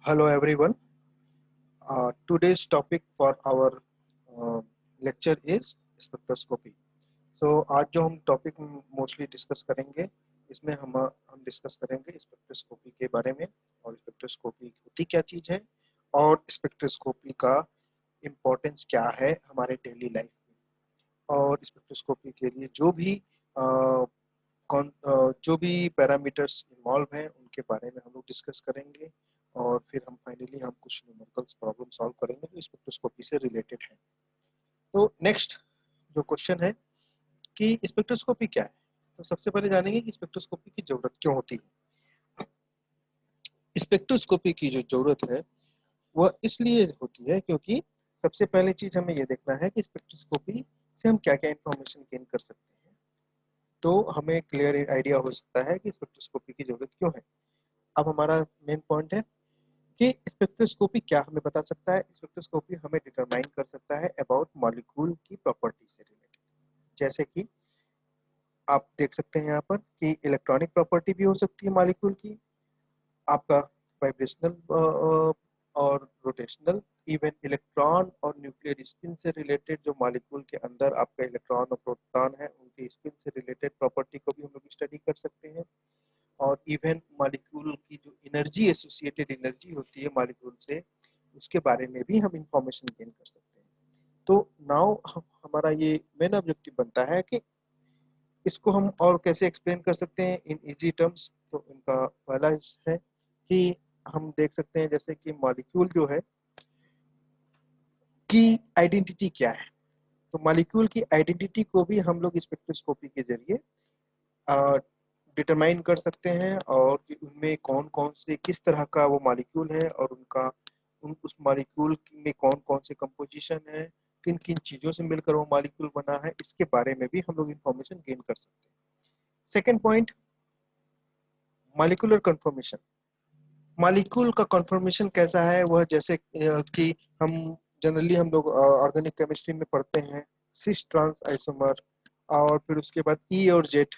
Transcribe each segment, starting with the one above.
Hello everyone. Today's topic for our lecture is spectroscopy. आज जो हम टॉपिक मोस्टली डिस्कस करेंगे इसमें हम डिस्कस करेंगे स्पेक्ट्रोस्कोपी के बारे में और स्पेक्ट्रोस्कोपी होती क्या चीज़ है और स्पेक्ट्रोस्कोपी का इम्पोर्टेंस क्या है हमारे डेली लाइफ में और स्पेक्ट्रोस्कोपी के लिए जो भी पैरामीटर्स इन्वॉल्व हैं उनके बारे में हम लोग डिस्कस करेंगे और फिर हम फाइनली हम कुछ न्यूमेरिकल्स प्रॉब्लम सॉल्व करेंगे जो स्पेक्ट्रोस्कोपी से रिलेटेड है। तो नेक्स्ट जो क्वेश्चन है कि स्पेक्ट्रोस्कोपी क्या है, तो सबसे पहले जानेंगे कि स्पेक्ट्रोस्कोपी की जरूरत क्यों होती है। स्पेक्ट्रोस्कोपी की जो जरूरत है वह इसलिए होती है क्योंकि सबसे पहले चीज हमें ये देखना है कि स्पेक्ट्रोस्कोपी से हम क्या क्या इंफॉर्मेशन गेन कर सकते हैं, तो हमें क्लियर आइडिया हो सकता है कि स्पेक्ट्रोस्कोपी की जरूरत क्यों है। अब हमारा मेन पॉइंट है कि स्पेक्ट्रोस्कोपी क्या हमें बता सकता है। स्पेक्ट्रोस्कोपी हमें डिटरमाइन कर सकता है अबाउट मॉलिक्यूल की प्रॉपर्टी से रिलेटेड, जैसे कि आप देख सकते हैं यहाँ पर कि इलेक्ट्रॉनिक प्रॉपर्टी भी हो सकती है मॉलिक्यूल की, आपका वाइब्रेशनल और रोटेशनल, इवन इलेक्ट्रॉन और न्यूक्लियर स्पिन से रिलेटेड जो मॉलिक्यूल के अंदर आपका इलेक्ट्रॉन और प्रोटॉन है उनके स्पिन से रिलेटेड प्रॉपर्टी को भी हम लोग स्टडी कर सकते हैं। और इवन मॉलिक्यूल की जो एनर्जी एसोसिएटेड एनर्जी होती है मॉलिक्यूल से उसके बारे में भी हम इंफॉर्मेशन गेन कर सकते हैं। तो नाउ हमारा ये मेन ऑब्जेक्टिव बनता है कि इसको हम और कैसे एक्सप्लेन कर सकते हैं इन इजी टर्म्स। तो इनका पहला है कि हम देख सकते हैं जैसे कि मॉलिक्यूल जो है की आइडेंटिटी क्या है, तो मॉलिक्यूल की आइडेंटिटी को भी हम लोग स्पेक्ट्रोस्कोपी के जरिए डिटरमाइन कर सकते हैं और कि उनमें कौन कौन से किस तरह का वो मॉलिक्यूल है और उस मॉलिक्यूल में कौन कौन से कंपोजिशन है, किन किन चीज़ों से मिलकर वो मॉलिक्यूल बना है, इसके बारे में भी हम लोग इंफॉर्मेशन गेन कर सकते हैं। Second point, molecular conformation. Molecule का कन्फर्मेशन कैसा है वह जैसे कि हम जनरली हम लोग ऑर्गेनिक केमिस्ट्री में पढ़ते हैं सिस ट्रांस आइसोमर और फिर उसके बाद ई और जेड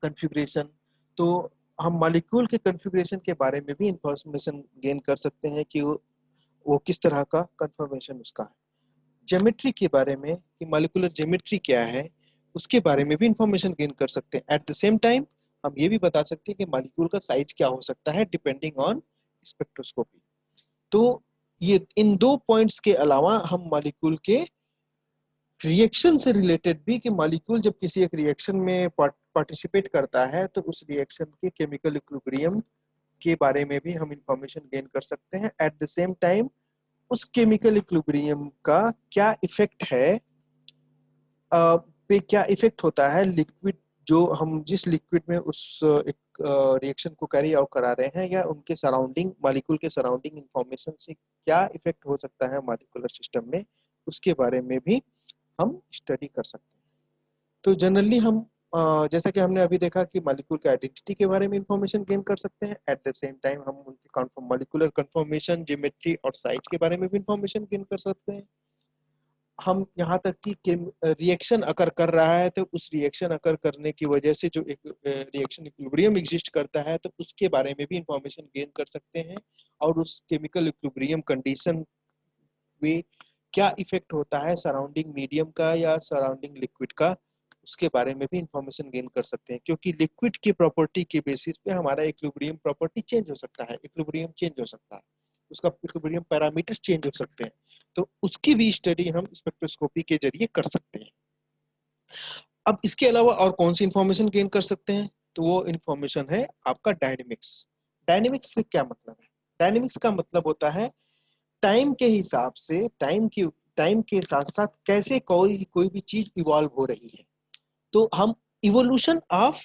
कॉन्फ़िगरेशन। तो हम मॉलिक्यूल के कॉन्फ़िगरेशन के बारे में भी इंफॉर्मेशन गेन कर सकते हैं कि वो किस तरह का कन्फर्मेशन उसका है। ज्योमेट्री के बारे में कि मॉलिक्यूलर ज्योमेट्री क्या है उसके बारे में भी इंफॉर्मेशन गेन कर सकते हैं। एट द सेम टाइम हम ये भी बता सकते हैं कि मॉलिक्यूल का साइज क्या हो सकता है डिपेंडिंग ऑन स्पेक्ट्रोस्कोपी। तो ये इन दो पॉइंट्स के अलावा हम मॉलिक्यूल के रिएक्शन से रिलेटेड भी कि मॉलिक्यूल जब किसी एक रिएक्शन में पार्टिसिपेट करता है तो उस रिएक्शन के केमिकल इक्विलिब्रियम के बारे में भी हम इंफॉर्मेशन गेन कर सकते हैं। एट द सेम टाइम उस केमिकल इक्विलिब्रियम का क्या इफेक्ट है, पे क्या इफेक्ट होता है लिक्विड, जो हम जिस लिक्विड में उस एक रिएक्शन को कैरी आउट करा रहे हैं या उनके सराउंडिंग मॉलिक्यूल के सराउंडिंग इंफॉर्मेशन से क्या इफेक्ट हो सकता है मॉलिक्यूलर सिस्टम में, उसके बारे में भी हम स्टडी कर सकते हैं। तो जनरली हम जैसा कि हमने अभी देखा कि मॉलिक्यूल के आइडेंटिटी के बारे में इंफॉर्मेशन गेन कर सकते हैं, एट द सेम टाइम हम उनके कन्फर्म मॉलिक्यूलर कन्फर्मेशन ज्योमेट्री और साइज के बारे में भी इंफॉर्मेशन गेन कर सकते हैं। हम यहाँ तक कि रिएक्शन अकर कर रहा है तो उस रिएक्शन अकर करने की वजह से जो एक रिएक्शन इक्विलिब्रियम एग्जिस्ट करता है तो उसके बारे में भी इंफॉर्मेशन गेन कर सकते हैं और उस केमिकल इक्विलिब्रियम कंडीशन में क्या इफेक्ट होता है सराउंडिंग मीडियम का या सराउंडिंग लिक्विड का, उसके बारे में भी इंफॉर्मेशन गेन कर सकते हैं। क्योंकि लिक्विड की प्रॉपर्टी के बेसिस पे हमारा इक्विलिब्रियम प्रॉपर्टी चेंज हो सकता है, इक्विलिब्रियम चेंज हो सकता है, उसका इक्विलिब्रियम पैरामीटर्स चेंज हो सकते हैं, तो उसकी भी स्टडी हम स्पेक्ट्रोस्कोपी के जरिए कर सकते हैं। अब इसके अलावा और कौन सी इंफॉर्मेशन गेन कर सकते हैं, तो वो इंफॉर्मेशन है आपका डायनेमिक्स। डायनेमिक्स से क्या मतलब है? डायनेमिक्स का मतलब होता है टाइम के हिसाब से टाइम के साथ साथ कैसे कोई कोई भी चीज इवॉल्व हो रही है। तो हम इवोल्यूशन ऑफ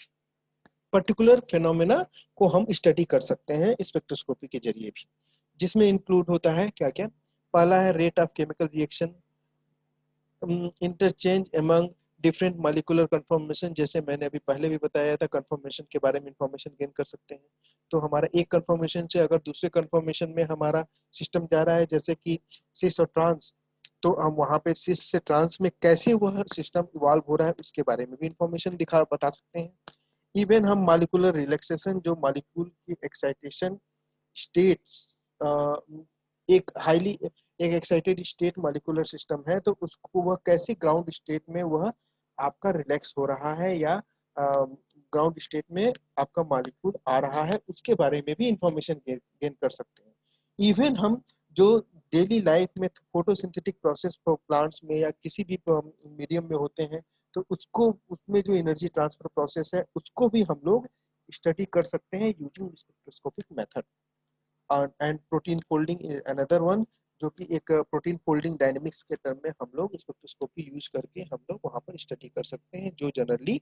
पर्टिकुलर फिनोमेना को हम स्टडी कर सकते हैं स्पेक्ट्रोस्कोपी के जरिए भी, जिसमें इंक्लूड होता है क्या क्या। पहला है rate of chemical reaction, interchange among different molecular confirmation, जैसे मैंने अभी पहले भी बताया था कंफर्मेशन के बारे में इंफॉर्मेशन गेन कर सकते हैं। तो हमारा एक कंफर्मेशन से अगर दूसरे कंफर्मेशन में हमारा सिस्टम जा रहा है जैसे कि सिस और ट्रांस, तो हम वहाँ पे सिस से ट्रांस में कैसे वह सिस्टम इवॉल्व हो रहा है उसके बारे में भी इंफॉर्मेशन दिखा बता सकते हैं। इवन हम मॉलिक्यूलर रिलैक्सेशन, जो मॉलिक्यूल की एक्साइटेशन स्टेट्स, एक हाईली एक एक्साइटेड स्टेट मॉलिक्यूलर सिस्टम है, तो उसको वह कैसे ग्राउंड स्टेट में वह आपका रिलैक्स हो रहा है या ग्राउंड स्टेट में आपका मॉलिक्यूल आ रहा है, उसके बारे में भी इंफॉर्मेशन गेन कर सकते हैं। इवन हम जो डेली लाइफ में फोटोसिंथेटिक प्रोसेस प्लांट्स में या किसी भी मीडियम में होते हैं, तो उसको उसमें जो एनर्जी ट्रांसफर प्रोसेस है उसको भी हम लोग स्टडी कर सकते हैं using spectroscopic method. And protein folding another one, जो कि एक प्रोटीन फोल्डिंग डायनेमिक्स के टर्म में हम लोग स्पेक्ट्रोस्कोपी यूज करके हम लोग वहां पर स्टडी कर सकते हैं, जो जनरली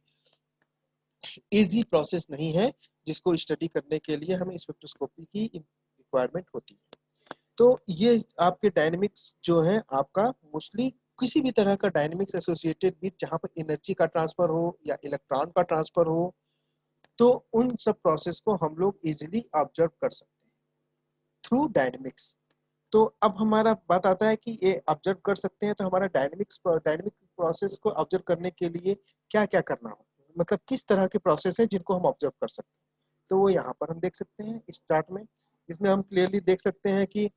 इजी प्रोसेस नहीं है, जिसको स्टडी करने के लिए हमें स्पेक्ट्रोस्कोपी की रिक्वायरमेंट होती है। तो ये आपके डायनेमिक्स जो है आपका मोस्टली किसी भी तरह का डायनेमिक्स एसोसिएटेड विद जहां पर एनर्जी का ट्रांसफर हो या इलेक्ट्रॉन का ट्रांसफर हो, तो उन सब प्रोसेस को हम लोग इजिली ऑब्जर्व कर सकते हैं थ्रू डायनेमिक्स। तो अब हमारा बात आता है कि ये ऑब्जर्व कर सकते हैं, तो हमारा डायनेमिक प्रोसेस को ऑब्जर्व करने के लिए क्या क्या करना हो, मतलब किस तरह के प्रोसेस है जिनको हम ऑब्जर्व कर सकते हैं। तो वो यहाँ पर हम देख सकते हैं इस चार्ट में। इसमें हम क्लियरली देख सकते हैं कि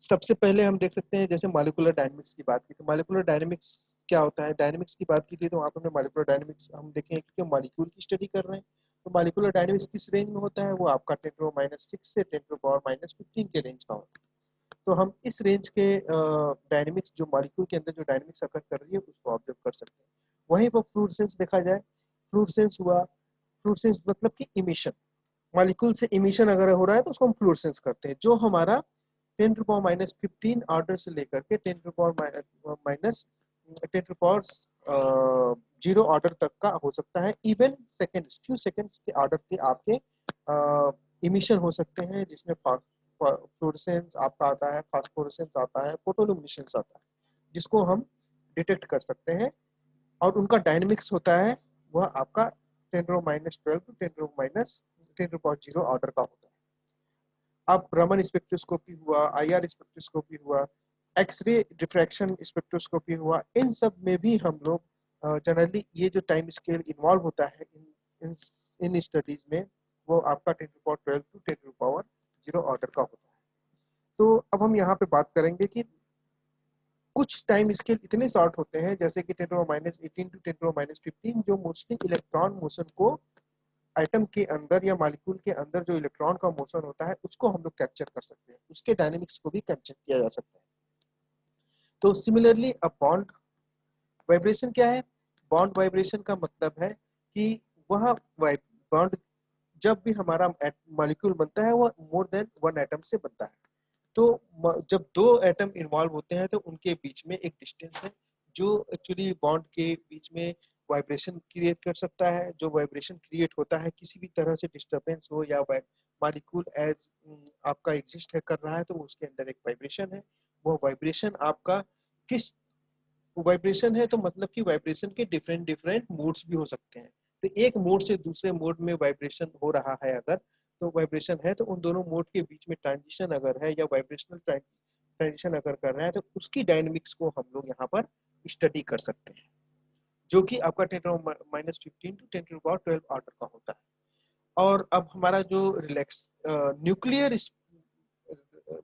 सबसे पहले हम देख सकते हैं, जैसे मॉलिक्यूलर डायनेमिक्स की बात की तो मॉलिक्यूलर डायनेमिक्स क्या होता है, डायनेमिक्स की बात की थी तो वहाँ पर हमने मॉलिक्यूलर डायनेमिक्स हम देखें क्योंकि मॉलिक्यूल की स्टडी कर रहे हैं। तो मॉलिक्यूलर डायनेमिक्स किस रेंज में होता है, वो आपका 10⁻⁻6 से 10⁻⁻15 के रेंज का होता है। तो हम इस रेंज के डायनेमिक्स, जो मॉलिक्यूल के अंदर जो डायनेमिक्स अकर कर रही है उसको ऑब्जर्व कर सकते हैं। वहीं पर फ्लूरेसेंस देखा जाए, फ्लूरेसेंस हुआ, फ्लूरेसेंस मतलब कि इमिशन, मॉलिक्यूल से इमिशन अगर हो रहा है तो उसको हम फ्लूरेसेंस करते हैं, जो हमारा 10⁻⁻15 ऑर्डर से लेकर के 10⁻⁻0 ऑर्डर तक का हो सकता है। इवन सेकेंड्स, फ्यू सेकेंड्स के ऑर्डर के आपके इमिशन हो सकते हैं, जिसमें फ्लोरेसेंस आपका आता है, फास्फोरेसेंस आता है, फोटोल्यूमिनेसेंस आता है, जिसको हम डिटेक्ट कर सकते हैं। और उनका डायनेमिक्स होता है वह आपका 10⁻12 टू 10⁻10⁻0 ऑर्डर का होता है। अब रमन स्पेक्ट्रोस्कोपी हुआ, आईआर स्पेक्ट्रोस्कोपी हुआ, एक्सरे डिफ्रैक्शन स्पेक्ट्रोस्कोपी हुआ, इन सब में भी हम लोग जनरली ये जो टाइम स्केल इन्वॉल्व होता है इन इन स्टडीज में, वो आपका 10⁻12 टू 10⁻0 ऑर्डर का होता है। तो अब हम यहाँ पे बात करेंगे कि कुछ टाइम स्केल इतने शॉर्ट होते हैं, जैसे कि 10⁻18 टू 10⁻15, जो मोस्टली इलेक्ट्रॉन मोशन को एटम के अंदर या मॉलिक्यूल के अंदर जो इलेक्ट्रॉन का मोशन होता है उसको हम लोग कैप्चर कर सकते हैं, उसके डायनेमिक्स को भी कैप्चर किया जा सकता है। तो सिमिलरली अ बॉन्ड वाइब्रेशन क्या है, बॉन्ड वाइब्रेशन का मतलब है कि वह बॉन्ड जब भी हमारा मॉलिक्यूल बनता है वह मोर देन वन एटम से बनता है। तो जब दो एटम इन्वॉल्व होते हैं तो उनके बीच में एक डिस्टेंस है, जो एक्चुअली बॉन्ड के बीच में वाइब्रेशन क्रिएट कर सकता है। जो वाइब्रेशन क्रिएट होता है किसी भी तरह से डिस्टरबेंस हो या मॉलिक्यूल एज आपका एग्जिस्ट है कर रहा है, तो उसके अंदर एक वाइब्रेशन है। वो वाइब्रेशन आपका किस वाइब्रेशन है, तो मतलब कि वाइब्रेशन के डिफरेंट डिफरेंट मोड्स भी हो सकते हैं। तो एक मोड से दूसरे मोड में वाइब्रेशन हो रहा है अगर, तो वाइब्रेशन है, तो उन दोनों मोड के बीच में ट्रांजिशन अगर है या वाइब्रेशनल ट्रांजिशन अगर कर रहा है, तो उसकी डायनेमिक्स को हम लोग यहाँ पर स्टडी कर सकते हैं, जो कि आपका 10⁻15 टू 10⁻12 ऑर्डर का होता है। और अब हमारा जो रिलैक्स न्यूक्लियर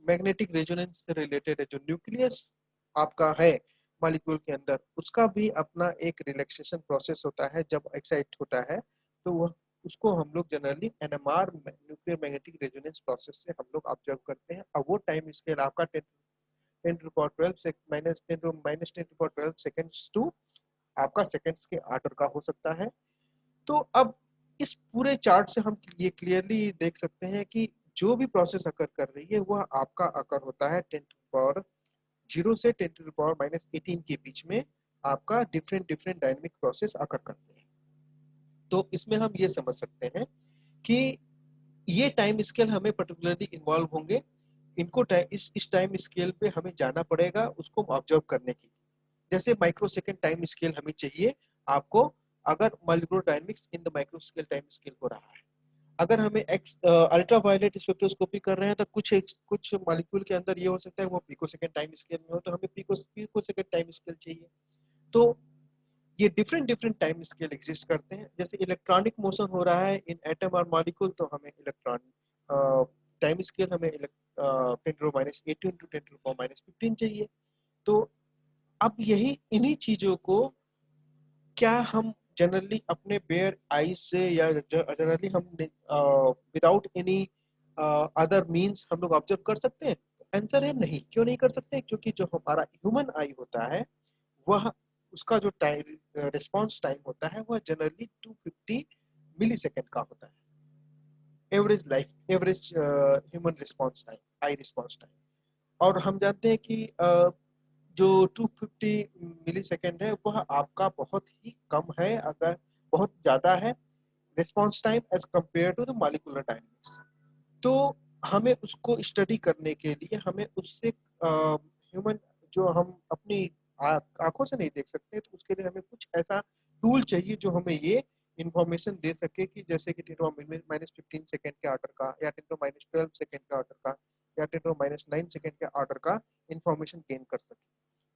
मैग्नेटिक रेजोनेंस से रिलेटेड है, जो न्यूक्लियस आपका है मॉलिक्यूल के अंदर, उसका भी अपना एक रिलैक्सेशन प्रोसेस होता है। जब एक्साइट होता है तो वह उसको हम लोग generally NMR nuclear magnetic resonance process से हम लोग ऑब्जर्व करते हैं। अब वो टाइम स्केल आपका 10⁻12 से -10⁻12 सेकेंड्स टू आपका सेकेंड्स के ऑर्डर का हो सकता है। तो अब इस पूरे चार्ट से हम ये क्लियरली देख सकते हैं कि जो भी प्रोसेस अकर कर रही है वह आपका अकर होता है 10⁻0 से 10⁻18 के बीच में, आपका डिफरेंट डिफरेंट डायनेमिक प्रोसेस अकर करते हैं। तो इसमें हम ये समझ सकते हैं कि ये टाइम स्केल हमें पर्टिकुलरली इन्वॉल्व होंगे, इनको इस टाइम स्केल पे हमें जाना पड़ेगा उसको ऑब्जर्व करने के लिए। जैसे माइक्रो सेकेंड टाइम स्केल हमें चाहिए आपको, अगर molecular dynamics in the micro scale time scale हो रहा है। अगर हमें एक्स अल्ट्रा वायलेट स्पेक्ट्रोस्कोपी कर रहे हैं तो कुछ मॉलिक्यूल के अंदर ये हो सकता है वो पिको सेकेंड टाइम स्केल में हो, तो हमें पिको सेकेंड टाइम स्केल चाहिए। तो ये different different time scale exist करते हैं। जैसे इलेक्ट्रॉनिक मोशन हो रहा है इन एटम और मॉलिक्यूल, तो हमें इलेक्ट्रॉन टाइम स्केल हमें 10⁻⁸ इंटू 10⁻15 चाहिए। तो अब यही इन्हीं चीजों को क्या हम जनरली अपने बेयर आईज से या जनरली हम विदाउट एनी अदर मीन्स हम लोग ऑब्जर्व कर सकते हैं? आंसर है नहीं। क्यों नहीं कर सकते? क्योंकि जो हमारा ह्यूमन आई होता है वह उसका जो टाइम रिस्पॉन्स टाइम होता है वह जनरली 250 मिली सेकेंड का होता है। Average human response time, I response time. और हम जानते हैं कि जो 250 मिली सेकेंड है वह आपका बहुत ही कम है, अगर बहुत ज्यादा है response time as compare to the molecular dynamics. तो हमें उसको स्टडी करने के लिए हमें उससे ह्यूमन जो हम अपनी आंखों से नहीं देख सकते, तो उसके लिए हमें कुछ ऐसा टूल चाहिए जो हमें ये इंफॉर्मेशन दे सके कि जैसे कि 10⁻⁻15 सेकेंड के ऑर्डर का या 10⁻12 सेकेंड के ऑर्डर का या 10⁻9 सेकेंड के ऑर्डर का इंफॉर्मेशन गेन कर सके।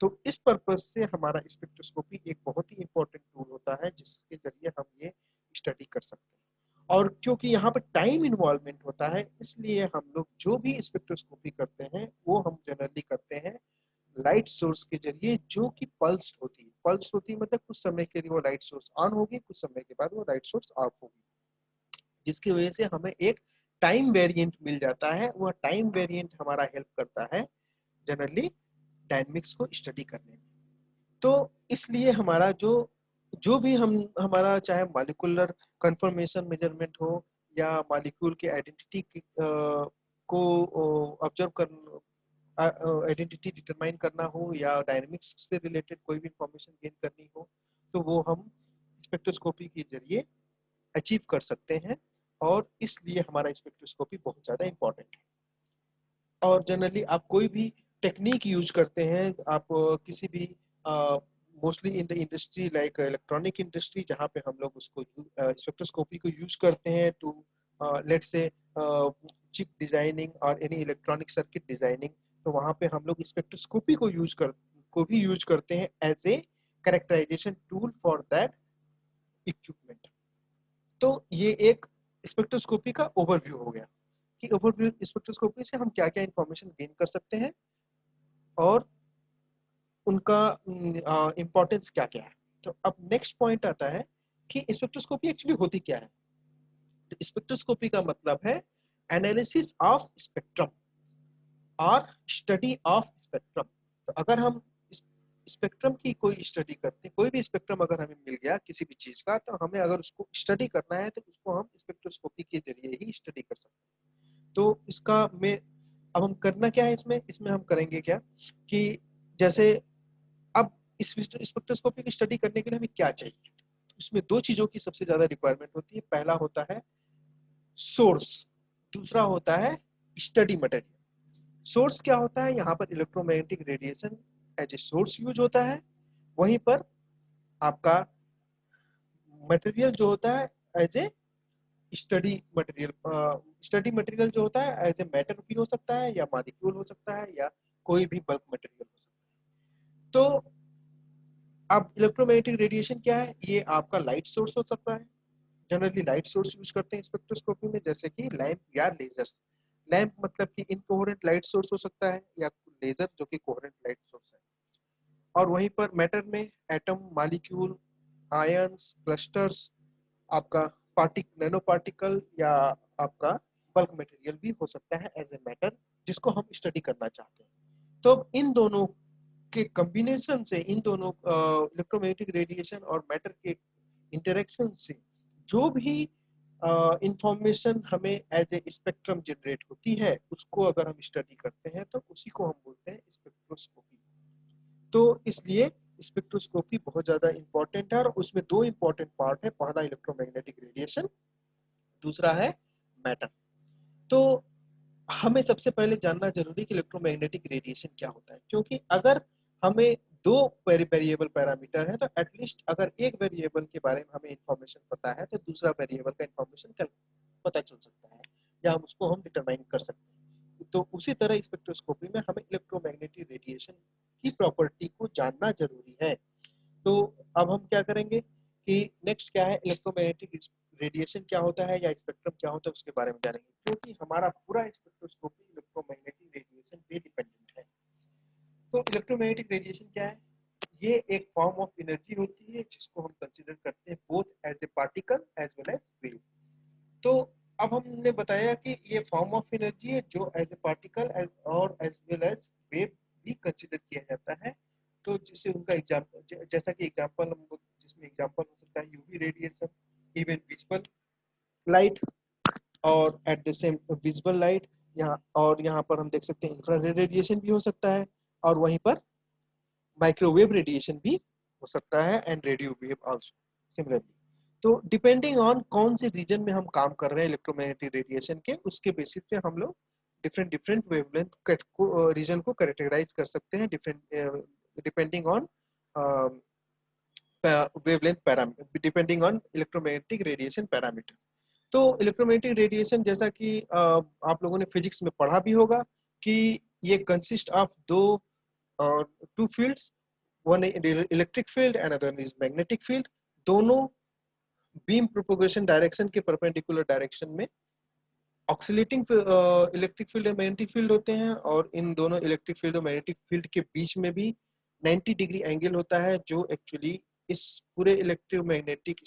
तो इस पर्पज से हमारा स्पेक्ट्रोस्कोपी एक बहुत ही इंपॉर्टेंट टूल होता है जिसके जरिए हम ये स्टडी कर सकते हैं। और क्योंकि यहाँ पर टाइम इन्वॉल्वमेंट होता है, इसलिए हम लोग जो भी स्पेक्ट्रोस्कोपी करते हैं वो हम जनरली करते हैं लाइट सोर्स के जरिए, जो कि पल्स होती है। पल्स होती है मतलब कुछ समय के लिए वो लाइट सोर्स ऑन होगी, कुछ समय के बाद वो लाइट सोर्स ऑफ होगी, जिसकी वजह से हमें एक टाइम वेरिएंट मिल जाता है। वह टाइम वेरिएंट हमारा हेल्प करता है जनरली डायनेमिक्स को स्टडी करने में। तो इसलिए हमारा जो जो भी हम हमारा चाहे मॉलिक्यूलर कंफर्मेशन मेजरमेंट हो या मॉलिक्यूल के आइडेंटिटी को ऑब्जर्व कर आइडेंटिटी डिटरमाइन करना हो या डायनेमिक्स से रिलेटेड कोई भी इंफॉर्मेशन गेन करनी हो, तो वो हम स्पेक्ट्रोस्कोपी के जरिए अचीव कर सकते हैं। और इसलिए हमारा स्पेक्ट्रोस्कोपी बहुत ज़्यादा इंपॉर्टेंट है। और जनरली आप कोई भी टेक्निक यूज करते हैं, आप किसी भी mostly in the industry like electronic industry, जहाँ पे हम लोग उसको स्पेक्ट्रोस्कोपी को यूज करते हैं to let's say chip designing और एनी इलेक्ट्रॉनिक सर्किट डिजाइनिंग, तो वहाँ पे हम लोग स्पेक्ट्रोस्कोपी को भी यूज करते हैं as a characterization tool for that equipment. तो ये एक स्पेक्ट्रोस्कोपी का ओवरव्यू हो गया कि ओवरव्यू स्पेक्ट्रोस्कोपी से हम क्या क्या इंफॉर्मेशन गेन कर सकते हैं और उनका इम्पोर्टेंस क्या क्या है। तो अब नेक्स्ट पॉइंट आता है कि स्पेक्ट्रोस्कोपी एक्चुअली होती क्या है। तो स्पेक्ट्रोस्कोपी का मतलब है एनालिसिस ऑफ स्पेक्ट्रम और स्टडी ऑफ स्पेक्ट्रम। तो अगर हम स्पेक्ट्रम की कोई स्टडी करते हैं, कोई भी स्पेक्ट्रम अगर हमें मिल गया किसी भी चीज का, तो हमें अगर उसको स्टडी करना है तो उसको हम स्पेक्ट्रोस्कोपी के जरिए ही स्टडी कर सकते हैं। तो इसका में अब हम करना क्या है, इसमें इसमें हम करेंगे क्या कि जैसे अब इस स्पेक्ट्रोस्कोपी की स्टडी करने के लिए हमें क्या चाहिए। उसमें दो चीजों की सबसे ज्यादा रिक्वायरमेंट होती है। पहला होता है सोर्स, दूसरा होता है स्टडी मटेरियल। सोर्स क्या होता है, यहाँ पर electromagnetic radiation as a source use होता है। वहीं पर आपका मटेरियल जो होता है as a study material. Study material जो होता है एज ए मैटर भी हो सकता है या मॉलिक्यूल हो सकता है या कोई भी बल्क मटेरियल हो सकता है। तो अब इलेक्ट्रोमैग्नेटिक रेडिएशन क्या है, ये आपका लाइट सोर्स हो सकता है। जनरली लाइट सोर्स यूज करते हैं स्पेक्ट्रोस्कोपी में, जैसे कि लैंप या लेजर्स। लैंप मतलब कि इनकोहेरेंट लाइट सोर्स हो सकता है या लेजर जो कि कोहेरेंट लाइट सोर्स है। और वहीं पर मैटर में एटम, मॉलिक्यूल, आयंस, क्लस्टर्स, आपका नैनो पार्टिकल या आपका बल्क मटेरियल भी हो सकता है एज ए मैटर, जिसको हम स्टडी करना चाहते हैं। तो इन दोनों के कॉम्बिनेशन से, इन दोनों इलेक्ट्रोमैग्नेटिक रेडिएशन और मैटर के इंटरेक्शन से जो भी इंफॉर्मेशन हमें एज ए स्पेक्ट्रम जनरेट होती है, उसको अगर हम स्टडी करते हैं तो उसी को हम बोलते हैं स्पेक्ट्रोस्कोपी। तो इसलिए स्पेक्ट्रोस्कोपी बहुत ज्यादा इंपॉर्टेंट है और उसमें दो इंपॉर्टेंट पार्ट है। पहला इलेक्ट्रोमैग्नेटिक रेडिएशन, दूसरा है मैटर। तो हमें सबसे पहले जानना जरूरी है कि इलेक्ट्रोमैग्नेटिक रेडिएशन क्या होता है, क्योंकि अगर हमें दो वेरिएबल पैरामीटर है तो एटलीस्ट अगर एक वेरिएबल के बारे में हमें इंफॉर्मेशन पता है तो दूसरा वेरिएबल का इंफॉर्मेशन पता चल सकता है या हम उसको हम डिटरमाइन कर सकते हैं। तो उसी तरह स्पेक्ट्रोस्कोपी में हमें इलेक्ट्रोमैग्नेटिक रेडिएशन की प्रॉपर्टी को जानना जरूरी है। तो अब हम क्या करेंगे कि नेक्स्ट क्या है, इलेक्ट्रोमैग्नेटिक रेडिएशन क्या होता है या स्पेक्ट्रम क्या होता है उसके बारे में जानेंगे, क्योंकि हमारा पूरा स्पेक्ट्रोस्कोपी इलेक्ट्रोमैग्नेटिक रेडिएशन पे डिपेंडेंट है। तो इलेक्ट्रोमैग्नेटिक रेडिएशन क्या है? ये एक फॉर्म ऑफ एनर्जी होती है जिसको हम कंसीडर करते हैं both as a particle as well as wave. तो अब हमने बताया कि ये फॉर्म ऑफ एनर्जी है जो एज ए पार्टिकल और एज वेल एज वेव भी कंसीडर किया जाता है। तो जिससे उनका एग्जाम्पल, जैसा कि एग्जाम्पल हम जिसमें एग्जाम्पल हो सकता है UV radiation, even visible light, और at the same visible light यहाँ, और यहाँ पर हम देख सकते हैं इंफ्रारेड रेडिएशन भी हो सकता है, और वहीं पर माइक्रोवेव रेडिएशन भी हो सकता है, and radio wave also similarly. तो डिपेंडिंग ऑन कौन से रीजन में हम काम कर रहे हैं इलेक्ट्रोमैग्नेटिक रेडिएशन के, उसके बेसिस पे हम लोग डिफरेंट डिफरेंट वेवलेंथ को रीजन को कैरेक्टराइज कर सकते हैं, different depending on wavelength parameter, depending on electromagnetic radiation parameter. तो इलेक्ट्रोमैग्नेटिक रेडिएशन जैसा कि आप लोगों ने फिजिक्स में पढ़ा भी होगा कि ये कंसिस्ट ऑफ दो two fields, one electric field and other is magnetic field. दोनों बीम प्रोपगेशन डायरेक्शन के परपेंडिकुलर डायरेक्शन में ऑक्सीलेटिंग इलेक्ट्रिक फील्ड और मैग्नेटिक फील्ड होते हैं, और इन दोनों इलेक्ट्रिक फील्ड और मैग्नेटिक फील्ड के बीच में भी 90 डिग्री एंगल होता है, जो एक्चुअली इस पूरे इलेक्ट्रोमैग्नेटिक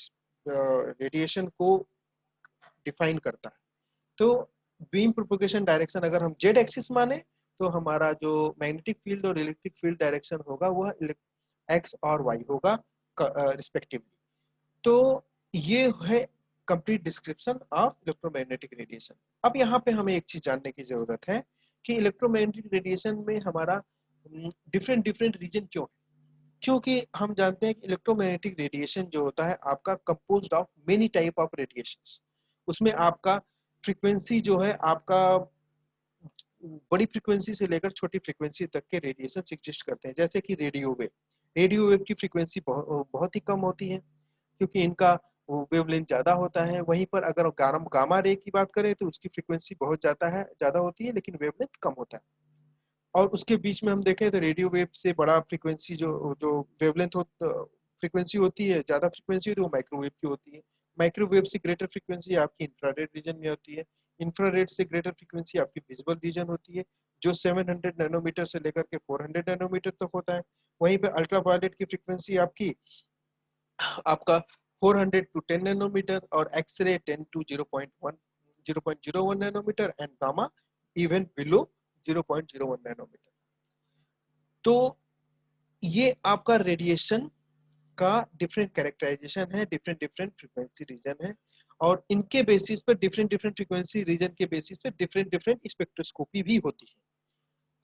रेडिएशन को डिफाइन करता है। तो बीम प्रोपगेशन डायरेक्शन अगर हम जेड एक्सिस माने, तो हमारा जो मैग्नेटिक फील्ड और इलेक्ट्रिक फील्ड डायरेक्शन होगा वह एक्स और वाई होगा रिस्पेक्टिवली। तो ये है complete description of electromagnetic radiation. अब यहाँ पे हमें एक चीज जानने की जरूरत है कि इलेक्ट्रोमैग्नेटिक रेडिएशन में हमारा डिफरेंट डिफरेंट रीजन क्यों है। क्योंकि हम जानते हैं कि इलेक्ट्रोमैग्नेटिक रेडिएशन जो होता है आपका composed of many type of radiations. उसमें आपका फ्रीक्वेंसी जो है आपका बड़ी फ्रीक्वेंसी से लेकर छोटी फ्रीक्वेंसी तक के रेडिएशन एग्जिस्ट करते हैं, जैसे कि रेडियो वेव। रेडियो वेव की फ्रीक्वेंसी बहुत ही कम होती है क्योंकि इनका वेवलेंथ ज्यादा होता है। वहीं पर अगर गामा रे की बात करें तो उसकी फ्रीक्वेंसी बहुत ज्यादा होती है, लेकिन वेवलेंथ कम होता है। और उसके बीच में हम देखें तो रेडियो वेव से बड़ा फ्रीक्वेंसी जो जो वेवलेंथ फ्रीक्वेंसी होती है, ज्यादा फ्रीक्वेंसी तो वो माइक्रोवेव की होती है। माइक्रोवेव से ग्रेटर फ्रीक्वेंसी आपकी इंफ्रारेड रीजन में होती है। इंफ्रारेड से ग्रेटर फ्रीक्वेंसी आपकी विजिबल रीजन होती है, जो 700 नैनोमीटर से लेकर के 400 नैनोमीटर तक होता है। वहीं पे अल्ट्रावायलेट की फ्रीक्वेंसी आपकी आपका 400 टू 10 नैनोमीटर, और x ray 10 to 0.01 nanometre, and gamma even below 0.01 nanometre. तो ये आपका रेडिएशन का डिफरेंट कैरेक्टराइजेशन है, डिफरेंट डिफरेंट फ्रीक्वेंसी रीजन है, और इनके बेसिस पर डिफरेंट डिफरेंट फ्रीक्वेंसी रीजन के बेसिस पे डिफरेंट डिफरेंट स्पेक्ट्रोस्कोपी भी होती है,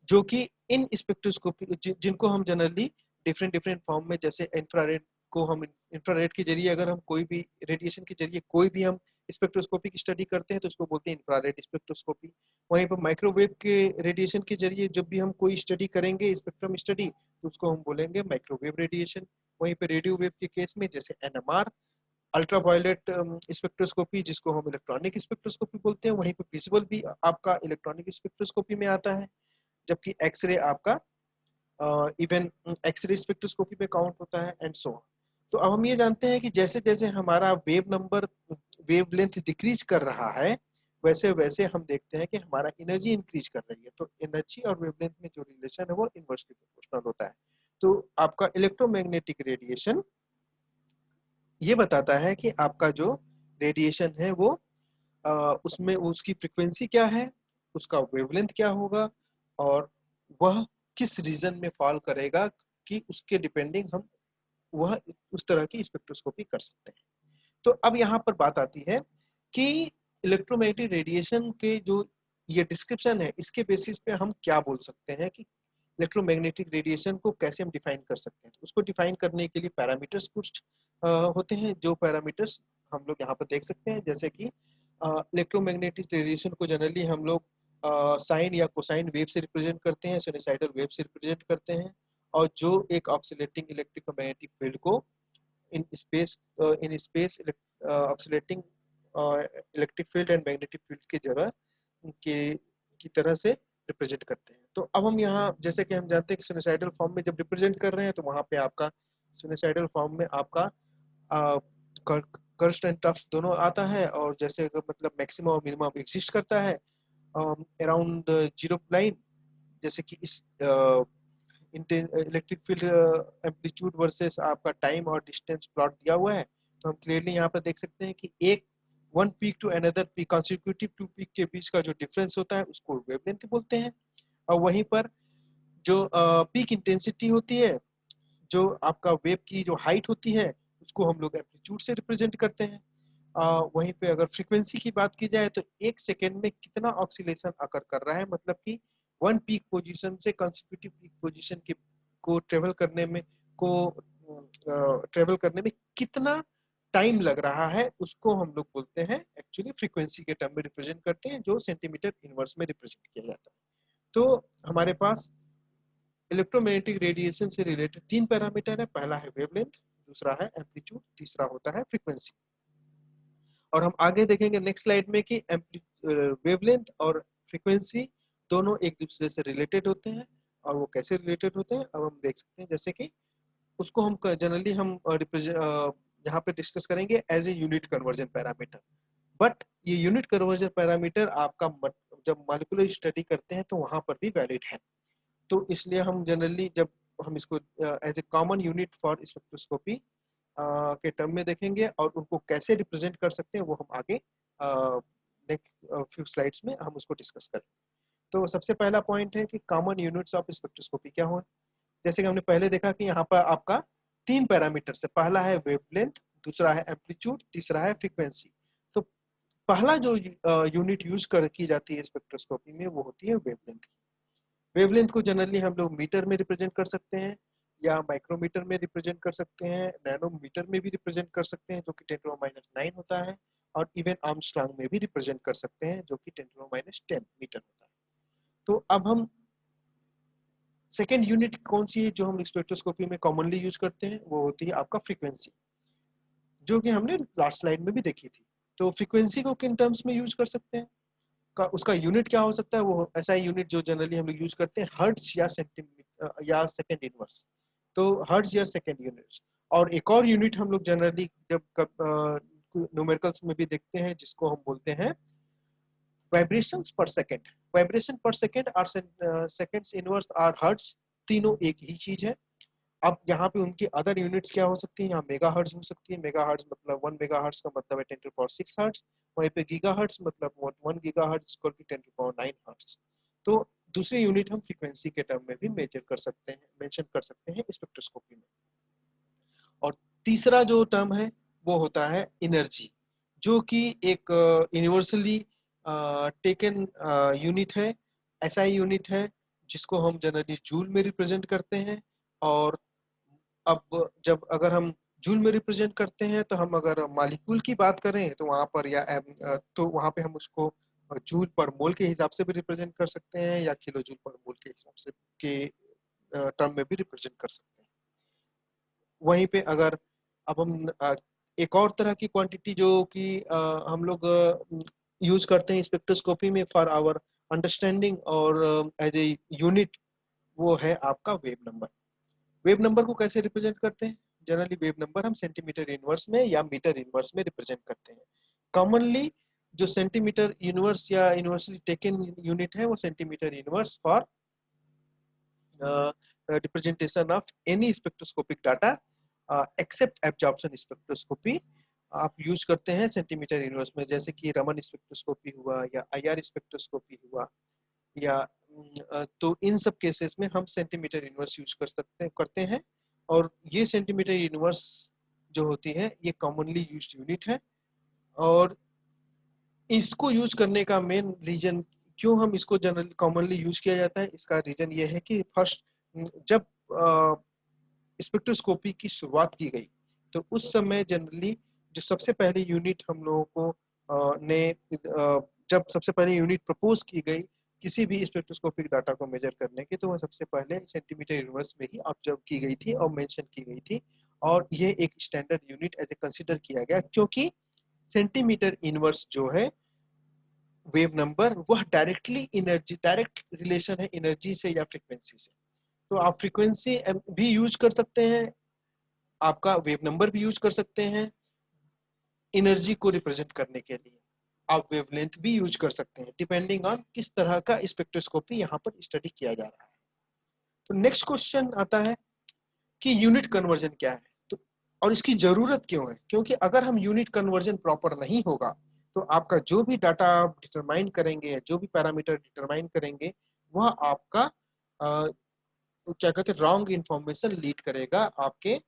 जो कि इन स्पेक्ट्रोस्कोपी जिनको हम जनरली डिफरेंट डिफरेंट फॉर्म में, जैसे इंफ्रारेड को हम इंफ्रारेड के जरिए अगर हम कोई भी रेडिएशन के जरिए कोई भी हम स्पेक्ट्रोस्कोपी की स्टडी करते हैं तो उसको बोलते हैं इंफ्रारेड स्पेक्ट्रोस्कोपी। वहीं पर माइक्रोवेव के रेडिएशन के जरिए जब भी हम कोई स्टडी करेंगे, स्पेक्ट्रम स्टडी, तो उसको हम बोलेंगे माइक्रोवेव रेडिएशन। वहीं पर रेडियो वेव के केस में जैसे एनएमआर, अल्ट्रावायलेट स्पेक्ट्रोस्कोपी जिसको हम इलेक्ट्रॉनिक स्पेक्ट्रोस्कोपी बोलते हैं, वहीं पर विजिबल भी आपका इलेक्ट्रॉनिक स्पेक्ट्रोस्कोपी में आता है, जबकि एक्सरे आपका इवन एक्सरे स्पेक्ट्रोस्कोपी में काउंट होता है, एंड सो ऑन। तो अब हम ये जानते हैं कि जैसे जैसे हमारा वेवलेंथ डिक्रीज कर रहा है, वैसे वैसे हम देखते हैं कि हमारा एनर्जी इंक्रीज कर रही है। तो एनर्जी और वेवलेंथ में जो रिलेशन है वो इनवर्सली प्रोपोर्शनल होता है। तो आपका इलेक्ट्रोमैग्नेटिक रेडिएशन ये बताता है कि आपका जो रेडिएशन है वो उसमें उसकी फ्रीक्वेंसी क्या है, उसका वेवलेंथ क्या होगा, और वह किस रीजन में फॉल करेगा, कि उसके डिपेंडिंग हम वह उस तरह की स्पेक्ट्रोस्कोपी कर सकते हैं। तो अब यहाँ पर बात आती है कि इलेक्ट्रोमैग्नेटिक रेडिएशन के जो ये डिस्क्रिप्शन है, इसके बेसिस पे हम क्या बोल सकते हैं कि इलेक्ट्रोमैग्नेटिक रेडिएशन को कैसे हम डिफाइन कर सकते हैं। उसको डिफाइन करने के लिए पैरामीटर्स कुछ होते हैं, जो पैरामीटर्स हम लोग यहाँ पर देख सकते हैं, जैसे कि इलेक्ट्रोमैग्नेटिक रेडिएशन को जनरली हम लोग साइन या कोसाइन वेव से रिप्रेजेंट करते हैं, साइनसॉइडल वेव से रिप्रेजेंट करते हैं, और जो एक ऑक्सीलेटिंग इलेक्ट्रोमैग्नेटिक फील्ड को in space oscillating electric field and magnetic field की जगह के की तरह से रिप्रेजेंट करते हैं। तो अब हम यहाँ जैसे कि हम जानते हैं कि साइनसॉइडल फॉर्म में जब रिप्रेजेंट कर रहे हैं तो वहाँ पे आपका साइनसॉइडल फॉर्म में आपका कर्स्ट एंड टफ दोनों आता है, और जैसे अगर मतलब मैक्सिमम और मिनिमम एग्जिस्ट करता है अराउंड जीरो लाइन, जैसे कि इस इलेक्ट्रिक फील्ड एम्पलीट्यूड वर्सेस आपका टाइम और डिस्टेंस प्लॉट दिया हुआ है। तो हम क्लियरली यहाँ पर देख सकते हैं कि एक one peak to another peak, consecutive to peak के बीच का जो डिफरेंस होता है उसको वेवलेंथ बोलते हैं। और वहीं पर जो पीक इंटेंसिटी होती है, जो आपका वेव की जो हाइट होती है, उसको हम लोग एम्पलीट्यूड से रिप्रेजेंट करते हैं। वहीं पे अगर फ्रीक्वेंसी की बात की जाए तो एक सेकेंड में कितना ऑक्सीलेशन अकर कर रहा है, मतलब कि वन पीक पोजीशन से कंसेक्यूटिव पीक पोजीशन की को को ट्रेवल करने में कितना टाइम लग रहा है, उसको हम लोग बोलते हैं, एक्चुअली फ्रीक्वेंसी के टर्म में रिप्रेजेंट करते हैं, जो सेंटीमीटर इनवर्स में रिप्रेजेंट किया जाता है। तो हमारे पास इलेक्ट्रोमैग्नेटिक रेडिएशन से रिलेटेड तीन पैरामीटर है। पहला है वेवलेंथ, दूसरा है एम्पलीट्यूड, तीसरा होता है फ्रीक्वेंसी। और हम आगे देखेंगे नेक्स्ट स्लाइड में कि वेवलेंथ और फ्रीक्वेंसी दोनों एक दूसरे से रिलेटेड होते हैं, और वो कैसे रिलेटेड होते हैं अब हम देख सकते हैं। जैसे कि उसको हम जनरली हम यहाँ पे डिस्कस करेंगे as a unit conversion parameter. But ये यूनिट कन्वर्जन पैरामीटर आपका जब मॉलिक्यूलर स्टडी करते हैं तो वहां पर भी वैलिड है। तो इसलिए हम जनरली जब हम इसको as a common unit for spectroscopy के टर्म में देखेंगे, और उनको कैसे रिप्रेजेंट कर सकते हैं वो हम आगे नेक्स्ट फ्यू स्लाइड्स में हम उसको डिस्कस करें। तो सबसे पहला पॉइंट है कि कॉमन यूनिट्स ऑफ स्पेक्ट्रोस्कोपी क्या हो। जैसे कि हमने पहले देखा कि यहाँ पर आपका तीन पैरामीटर्स है। पहला है वेवलेंथ, दूसरा है एम्पलीट्यूड, तीसरा है फ्रीक्वेंसी। तो पहला जो यूनिट यूज कर की जाती है स्पेक्ट्रोस्कोपी में वो होती है वेवलेंथ। वेवलेंथ को जनरली हम लोग मीटर में रिप्रेजेंट कर सकते हैं, या माइक्रोमीटर में रिप्रेजेंट कर सकते हैं, नैनोमीटर में भी रिप्रेजेंट कर सकते हैं जो कि 10⁻⁹ होता है, और इवन आर्मस्ट्रांग में भी रिप्रेजेंट कर सकते हैं जो कि 10⁻10 मीटर होता है। तो अब हम सेकेंड यूनिट कौन सी है जो हम स्पेक्ट्रोस्कोपी में कॉमनली यूज करते हैं, वो होती है आपका फ्रीक्वेंसी, जो कि हमने लास्ट स्लाइड में भी देखी थी। तो फ्रीक्वेंसी को किन टर्म्स में यूज कर सकते हैं, उसका यूनिट क्या हो सकता है, वो ऐसा यूनिट जो जनरली हम लोग यूज करते हैं हर्ट्ज या सेंटीमीटर या सेकंड इनवर्स। तो हर्ट्ज या सेकंड यूनिट्स। और एक और यूनिट हम लोग जनरली जब न्यूमेरिकल्स में भी देखते हैं, जिसको हम बोलते हैं वाइब्रेशंस पर सेकंड। वाइब्रेशन पर सेकंड और सेकंड्स इनवर्स और हर्ट्ज तीनों एक ही चीज है। अब यहाँ पे उनकी अदर यूनिट्स क्या हो सकती है, यहाँ मेगा हर्ट्ज हो सकती है। मेगा हर्ट्ज मतलब 1 मेगा हर्ट्ज का मतलब है 10⁻6 हर्ट्ज। वहीं पे गीगा हर्ट्ज मतलब 1 giga hertz equal to 10⁻9 hertz. तो दूसरी यूनिट हम फ्रीक्वेंसी के टर्म में भी मेजर कर सकते हैं, मेंशन कर सकते हैं स्पेक्ट्रोस्कोपी में। और तीसरा जो टर्म है वो होता है एनर्जी, जो कि एक यूनिवर्सली टेकन यूनिट है, ऐसा यूनिट है जिसको हम जनरली जूल में रिप्रेजेंट करते हैं। और अब जब अगर हम जूल में रिप्रेजेंट करते हैं तो हम अगर मालिक्यूल की बात करें तो वहां पर तो वहां पे हम उसको जूल पर मोल के हिसाब से भी रिप्रेजेंट कर सकते हैं, या किलो जूल पर मोल के हिसाब से के टर्म में भी रिप्रेजेंट कर सकते हैं। वहीं पे अगर अब हम एक और तरह की क्वांटिटी जो कि हम लोग यूज करते हैं स्पेक्ट्रोस्कोपी में फॉर आवर अंडरस्टैंडिंग और एज ए यूनिट, वो है आपका वेव नंबर। वेव नंबर को कैसे रिप्रेजेंट करते हैं, जनरली वेव नंबर हम सेंटीमीटर इनवर्स में या मीटर इनवर्स में रिप्रेजेंट करते हैं। कॉमनली जो सेंटीमीटर इनवर्स या यूनिवर्सली टेकन यूनिट है वो centimetre inverse for representation of any spectroscopic data except absorption spectroscopy आप यूज करते हैं सेंटीमीटर इनवर्स में। जैसे कि रमन स्पेक्ट्रोस्कोपी हुआ या आईआर स्पेक्ट्रोस्कोपी हुआ, या तो इन सब केसेस में हम सेंटीमीटर इनवर्स यूज करते हैं। और ये सेंटीमीटर इनवर्स जो होती है ये कॉमनली यूज्ड यूनिट है। और इसको यूज करने का मेन रीजन, क्यों हम इसको जनरली कॉमनली यूज किया जाता है, इसका रीजन ये है कि फर्स्ट जब स्पेक्ट्रोस्कोपी की शुरुआत की गई तो उस समय जनरली जो सबसे पहली यूनिट हम लोगों को जब सबसे पहले यूनिट प्रपोज की गई किसी भी स्पेक्ट्रोस्कोपिक डाटा को मेजर करने की, तो वह सबसे पहले सेंटीमीटर यूनिवर्स में ही ऑब्जर्व की गई थी और मेंशन की गई थी। और ये एक standard unit as a consider किया गया, क्योंकि सेंटीमीटर इनवर्स जो है वेव नंबर, वह डायरेक्ट रिलेशन है एनर्जी से या फ्रीक्वेंसी से। तो आप फ्रीक्वेंसी भी यूज कर सकते हैं, आपका वेव नंबर भी यूज कर सकते हैं। एनर्जी को रिप्रेजेंट करने के लिए आप वेवलेंथ भी यूज कर सकते हैं, डिपेंडिंग ऑन किस तरह का स्पेक्ट्रोस्कोपी यहाँ पर स्टडी किया जा रहा है। तो नेक्स्ट क्वेश्चन आता है कि यूनिट कन्वर्जन क्या है, तो और इसकी जरूरत क्यों है? क्योंकि अगर हम यूनिट कन्वर्जन प्रॉपर नहीं होगा तो आपका जो भी डाटा आप डिटरमाइन करेंगे, जो भी पैरामीटर डिटरमाइन करेंगे, वह आपका क्या कहते हैं रॉन्ग इंफॉर्मेशन लीड करेगा आपके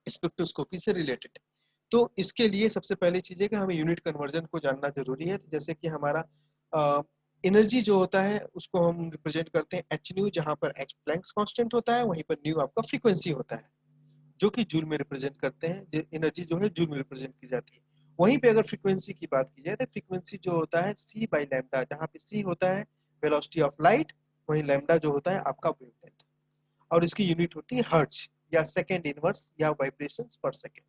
स्पेक्ट्रोस्कोपी से रिलेटेड। तो इसके लिए सबसे पहली चीज है कि हमें यूनिट कन्वर्जन को जानना जरूरी है। जैसे कि हमारा एनर्जी जो होता है उसको हम रिप्रेजेंट करते हैं एच न्यू, जहां पर एच प्लैंक्स कांस्टेंट होता है, वहीं पर न्यू आपका फ्रीक्वेंसी होता है जो कि जूल में रिप्रेजेंट करते हैं। एनर्जी जो है जूल में रिप्रेजेंट की जाती है। वहीं पे अगर फ्रीक्वेंसी की बात की जाए तो फ्रीक्वेंसी जो होता है सी बाई लैम्डा, जहाँ पे सी होता है वेलोसिटी ऑफ लाइट, वहीं लैम्डा जो होता है आपका वेवलेंथ, और इसकी यूनिट होती है हर्ट्ज या सेकेंड इनवर्स या वाइब्रेशंस पर सेकेंड।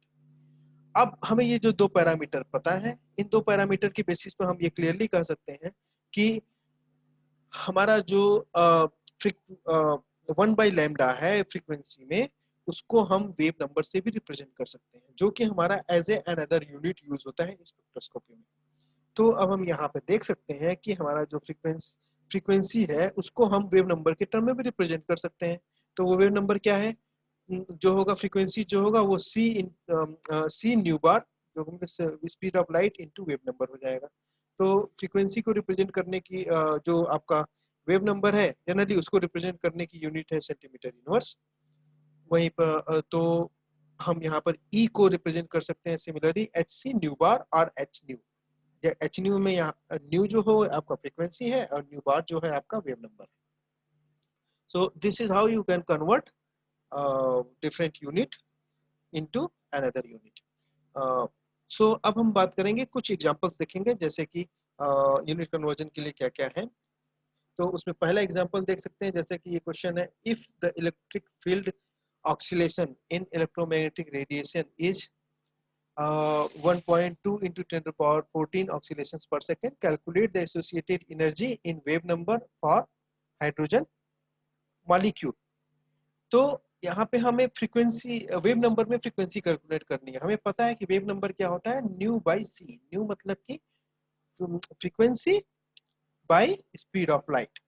अब हमें ये जो दो पैरामीटर पता है, इन दो पैरामीटर के बेसिस पर हम ये क्लियरली कह सकते हैं कि हमारा जो वन बाई लैम्डा है फ्रीक्वेंसी में, उसको हम वेव नंबर से भी रिप्रेजेंट कर सकते हैं, जो कि हमारा as a another unit use होता है स्पेक्ट्रोस्कोपी में। तो अब हम यहाँ पे देख सकते हैं कि हमारा जो फ्रीक्वेंसी है उसको हम वेव नंबर के टर्म में भी रिप्रेजेंट कर सकते हैं। तो वो वेव नंबर क्या है? जो होगा फ्रीक्वेंसी जो होगा वो सी न्यू बार, जो speed of light into wave number हो जाएगा। तो फ्रीक्वेंसी को रिप्रेजेंट करने की जो आपका वेव नंबर है, जनरली उसको रिप्रेजेंट करने की यूनिट है सेंटीमीटर इनवर्स। वहीं पर तो हम यहाँ पर ई को रिप्रेजेंट कर सकते हैं सिमिलरली एच सी न्यू बार और एच न्यू। एच न्यू में यहाँ न्यू जो हो आपका फ्रीक्वेंसी है और न्यू बार जो है आपका वेव नंबर है। So this is how you can convert different unit into another unit. सो अब हम बात करेंगे, कुछ एग्जांपल्स देखेंगे जैसे कि यूनिट कन्वर्जन के लिए क्या क्या है। तो उसमें पहला एग्जांपल देख सकते हैं, जैसे कि ये क्वेश्चन है, if the electric field oscillation in electromagnetic radiation is 1.2 into 10 to the power 14 oscillations per second, calculate the associated energy in wave number for hydrogen molecule। तो यहाँ पे हमें फ्रीक्वेंसी वेव नंबर में फ्रीक्वेंसी कैलकुलेट करनी है। हमें पता है कि वेव नंबर क्या होता है, न्यू बाई सी। न्यू मतलब कि frequency by speed of light.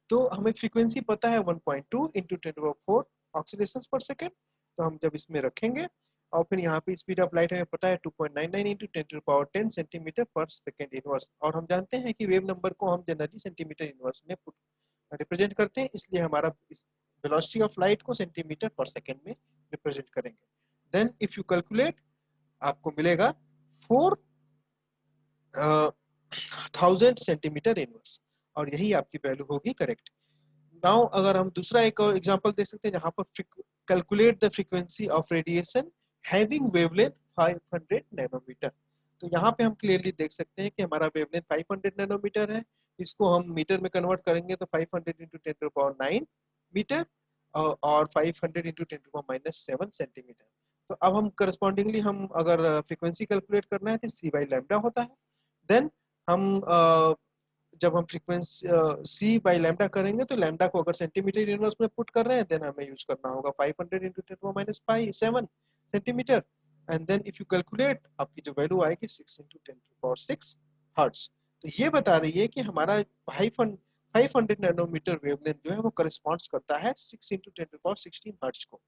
तो हमें फ्रीक्वेंसी पता है 1.2 इंटू 10⁴ ऑक्सीलेशंस पर सेकेंड। तो हम जब इसमें रखेंगे और फिर यहाँ पे स्पीड ऑफ लाइट हमें पता है 2.99 इंटू 10⁻10 सेंटीमीटर पर सेकेंड इनवर्स। और हम जानते हैं कि वेव नंबर को हम जनरली सेंटीमीटर इनवर्स में रिप्रेजेंट करते हैं, इसलिए हमारा वेलोसिटी ऑफ लाइट को सेंटीमीटर पर सेकेंड में रिप्रेजेंट करेंगे। देन इफ यू कैलकुलेट आपको मिलेगा 4000 सेंटीमीटर इनवर्स, और यही आपकी वैल्यू होगी करेक्ट। नाउ अगर हम दूसरा एक और एग्जांपल देख सकते हैं, जहां पर calculate the frequency of radiation having wavelength 500 nanometre. तो यहाँ पे हम क्लियरली देख सकते हैं कि हमारा वेवलेंथ 500 नैनोमीटर है। इसको हम मीटर में कन्वर्ट करेंगे तो 500 इंटू 10⁻9 मीटर और 500 इंटू 10⁻−7 सेंटीमीटर। तो अब हम करस्पॉन्डिंगली हम अगर फ्रीक्वेंसी कैलकुलेट करना है तो सी बाई लैम्डा होता है। देन हम जब हम फ्रीक्वेंसी सी बाई लैम्डा करेंगे तो लैम्डा को अगर सेंटीमीटर इनवर्स में पुट कर रहे हैं, देन हमें यूज करना होगा 500 into 10⁻−7 centimetre. And then if you calculate आपकी जो वैल्यू आएगी 6 इंटू 10⁻6 हर्ट्ज। तो ये बता रही है कि हमारा 500 नैनोमीटर वेवलेंथ जो है वो करस्पॉन्ड्स करता है 6 इंटू 10⁻16 हर्ट्ज को।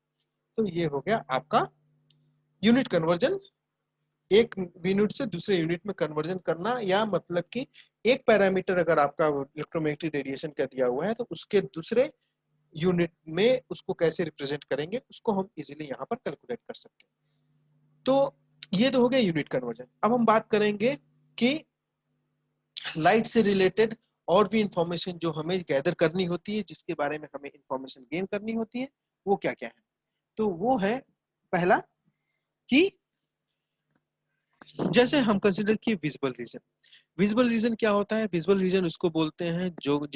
तो ये हो गया आपका यूनिट कन्वर्जन, एक यूनिट से दूसरे यूनिट में कन्वर्जन करना, या मतलब कि एक पैरामीटर अगर आपका इलेक्ट्रोमैग्नेटिक रेडिएशन का दिया हुआ है तो उसके दूसरे यूनिट में उसको कैसे रिप्रेजेंट करेंगे, उसको हम इजीली यहाँ पर कैलकुलेट कर सकते हैं। तो ये तो हो गया यूनिट कन्वर्जन। अब हम बात करेंगे कि लाइट से रिलेटेड और भी इंफॉर्मेशन जो हमें गैदर करनी होती है, जिसके बारे में हमें इंफॉर्मेशन गेन करनी होती है, वो क्या क्या है। तो वो है पहला कि जैसे हम कंसिडर किए विजुअल रीजन। विजुअल रीजन क्या होता है? विजुअल रीजन उसको बोलते हैं जो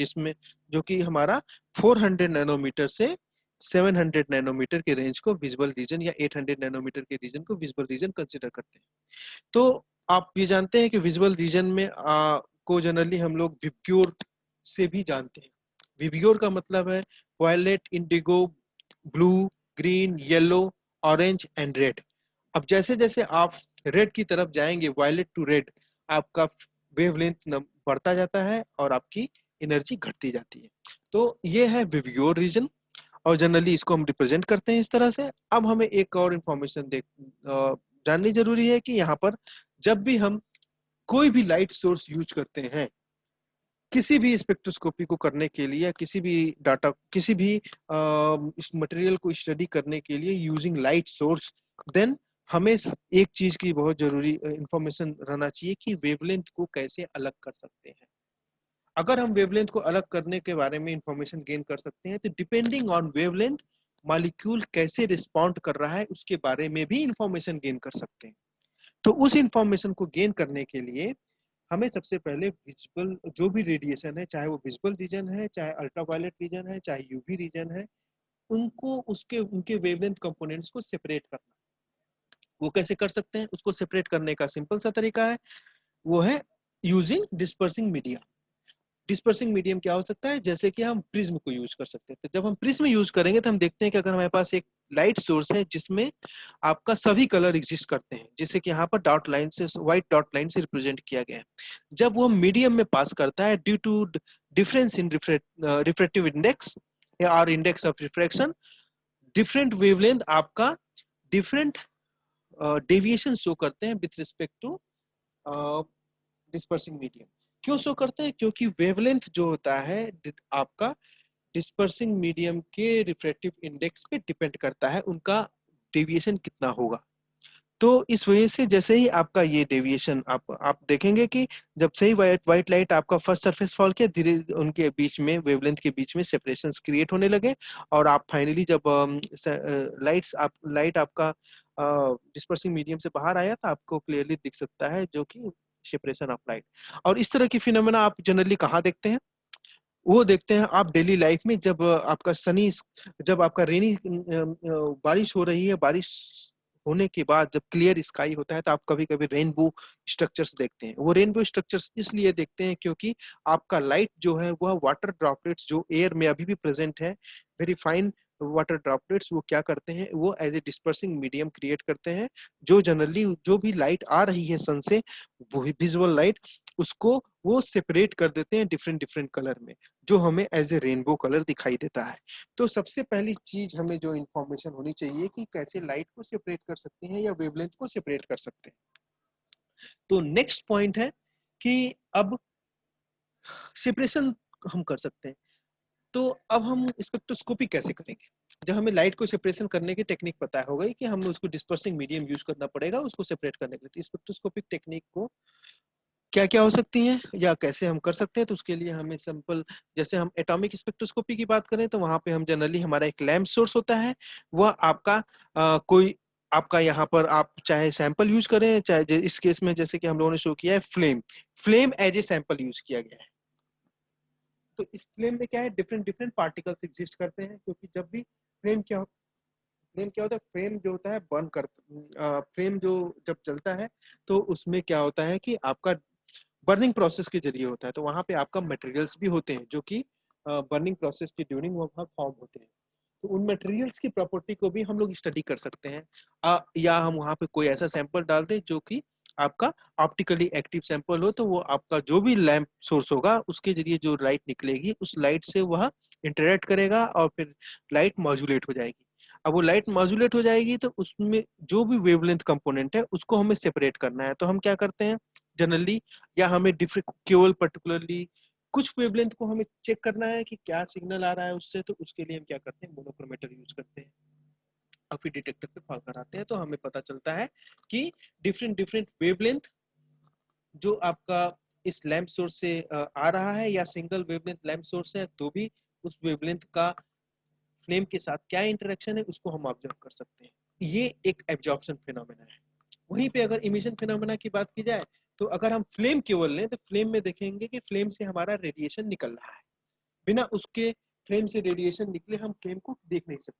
कि हमारा 400 नैनोमीटर से 700 नैनोमीटर के रेंज को विजुअल रीजन, या 800 नैनोमीटर के रीजन को विजुअल रीजन कंसिडर करते हैं। तो आप ये जानते हैं कि विजुअल रीजन में को जनरली हम लोग विबग्योर से भी जानते हैं। विबग्योर का मतलब है violet, indigo, blue, green, yellow, orange and red. अब जैसे जैसे आप रेड की तरफ जाएंगे, वायलेट टू रेड, आपका वेवलेंथ बढ़ता जाता है और आपकी एनर्जी घटती जाती है। तो ये है विवग्योर रीजन, और जनरली इसको हम रिप्रेजेंट करते हैं इस तरह से। अब हमें एक और इंफॉर्मेशन जाननी जरूरी है कि यहाँ पर जब भी हम कोई भी लाइट सोर्स यूज करते हैं किसी भी स्पेक्ट्रोस्कोपी को करने के लिए, या किसी भी डाटा, किसी भी इस मटेरियल को स्टडी करने के लिए यूजिंग लाइट सोर्स, देन हमें एक चीज की बहुत जरूरी इंफॉर्मेशन रहना चाहिए कि वेवलेंथ को कैसे अलग कर सकते हैं। अगर हम वेवलेंथ को अलग करने के बारे में इंफॉर्मेशन गेन कर सकते हैं तो डिपेंडिंग ऑन वेवलेंथ मॉलिक्यूल कैसे रिस्पॉन्ड कर रहा है उसके बारे में भी इंफॉर्मेशन गेन कर सकते हैं। तो उस इंफॉर्मेशन को गेन करने के लिए हमें सबसे पहले विजिबल जो भी रेडिएशन है, चाहे वो विजिबल रीजन है, चाहे अल्ट्रावायलेट रीजन है, चाहे यूवी रीजन है, उनको उसके उनके वेवलेंथ कंपोनेंट्स को सेपरेट करना। वो कैसे कर सकते हैं? उसको सेपरेट करने का सिंपल सा तरीका है, वो है using dispersing media. Dispersing medium क्या हो सकता है? जैसे कि हम प्रिज्म को यूज कर सकते हैं। तो जब हम प्रिज्म यूज करेंगे तो हम देखते हैं कि अगर हमारे पास एक लाइट सोर्स है जिसमें आपका सभी कलर एग्जिस्ट करते हैं, जैसे कि यहाँ पर डॉट लाइन से, व्हाइट डॉट लाइन से रिप्रेजेंट किया गया है, जब वो मीडियम में पास करता है due to difference in refractive index और index of refraction, different wavelength आपका डिफरेंट डेविएशन शो करते हैं with respect to dispersing medium. क्यों शो करते हैं? क्योंकि वेवलेंथ जो होता है आपका डिस्पर्सिंग मीडियम के रिफ्रैक्टिव इंडेक्स पे डिपेंड करता है, उनका डेविएशन कितना होगा। तो इस वजह से जैसे ही आपका ये डेविएशन आप देखेंगे कि जब से ही व्हाइट व्हाइट लाइट आपका फर्स्ट सरफेस फॉल किया, धीरे उनके बीच में, वेवलेंथ के बीच में सेपरेशंस क्रिएट होने लगे, और आप फाइनली जब लाइट आपका डिस्पर्सिंग मीडियम से बाहर आया तो आपको क्लियरली दिख सकता है जो कि सेपरेशन ऑफ लाइट। और इस तरह की फिनोमेना आप जनरली कहाँ देखते हैं? वो देखते हैं आप डेली लाइफ में, जब आपका सनी, जब आपका रेनी, बारिश हो रही है, बारिश होने के बाद जब क्लियर स्काई होता है तो आप कभी कभी रेनबो स्ट्रक्चर्स देखते हैं। वो रेनबो स्ट्रक्चर्स इसलिए देखते हैं क्योंकि आपका लाइट जो है वह वाटर ड्रॉपलेट्स जो एयर में अभी भी प्रेजेंट है, वेरी फाइन वाटर ड्रॉपलेट्स, वो क्या करते हैं, वो as a dispersing medium create करते हैं, जो जनरली जो भी लाइट आ रही है सन से, वो विजुअल लाइट, उसको वो सेपरेट कर देते हैं डिफरेंट डिफरेंट कलर में, जो हमें एज ए रेनबो कलर दिखाई देता है। तो सबसे पहली चीज हमें जो इंफॉर्मेशन होनी चाहिए कि कैसे लाइट को सेपरेट कर सकते हैं या वेवलेंथ को सेपरेट कर सकते हैं। तो नेक्स्ट पॉइंट है कि अब सेपरेशन हम कर सकते हैं, तो अब हम स्पेक्ट्रोस्कोपी कैसे करेंगे? जब हमें लाइट को सेपरेशन करने की टेक्निक पता होगा कि हमें उसको डिस्पर्सिंग मीडियम यूज करना पड़ेगा उसको सेपरेट करने के लिए, तो स्पेक्ट्रोस्कोपिक टेक्निक को क्या क्या हो सकती हैं या कैसे हम कर सकते हैं? तो उसके लिए हमें सिंपल, जैसे हम एटॉमिक स्पेक्ट्रोस्कोपी की बात करें तो वहां पे हम जनरली, हमारा एक लैम्प सोर्स होता है, वह आपका कोई आपका यहाँ पर आप चाहे सैंपल यूज करें, चाहे इस केस में जैसे कि हम लोगों ने शो किया है flame, flame as a sample use किया गया है। तो इस फ्लेम में क्या है, डिफरेंट डिफरेंट पार्टिकल्स एग्जिस्ट करते हैं, क्योंकि जब भी फ्लेम क्या होता है, फ्लेम जो होता है बर्न कर, फ्लेम जो जब जलता है तो उसमें क्या होता है कि आपका बर्निंग प्रोसेस के जरिए होता है, तो वहां पे आपका मटेरियल्स भी होते हैं जो कि बर्निंग प्रोसेस के ड्यूरिंग वहां फॉर्म होते हैं। तो उन मटेरियल्स की प्रॉपर्टी को भी हम लोग स्टडी कर सकते हैं, या हम वहां पे कोई ऐसा सैंपल डाल दें जो कि आपका ऑप्टिकली एक्टिव सैंपल हो, तो वो आपका जो भी लैंप सोर्स होगा उसके जरिए जो लाइट निकलेगी उस लाइट से वह इंटरेक्ट करेगा और फिर लाइट मॉड्यूलेट हो जाएगी। अब वो लाइट मॉड्यूलेट हो जाएगी तो उसमें जो भी वेवलेंथ कंपोनेंट है उसको हमें सेपरेट करना है, तो हम क्या करते हैं जनरली, या हमें डिफरेंट केवल पर्टिकुलरली कुछ वेवलेंथ को हमें चेक करना है कि क्या सिग्नल आ रहा है उससे, तो उसके लिए हम क्या करते हैं, मोनोक्रोमेटर यूज करते हैं और फिर डिटेक्टर पे कॉल कराते हैं, तो हमें पता चलता है कि डिफरेंट डिफरेंट वेवलेंथ जो आपका इस लैंप सोर्स से आ रहा है, या सिंगल वेवलेंथ लैंप सोर्स है तो भी उस वेवलेंथ का फ्लेम के साथ क्या इंटरेक्शन है उसको हम ऑब्जर्व कर सकते हैं। ये एक एब्जॉर्प्शन फिनोमेना है। वहीं पे अगर इमिशन फिनोमेना की बात की जाए तो अगर हम फ्लेम केवल लें तो फ्लेम में देखेंगे कि फ्लेम से हमारा रेडिएशन निकल रहा है, बिना उसके फ्लेम से रेडिएशन निकले हम फ्लेम को देख नहीं सकते।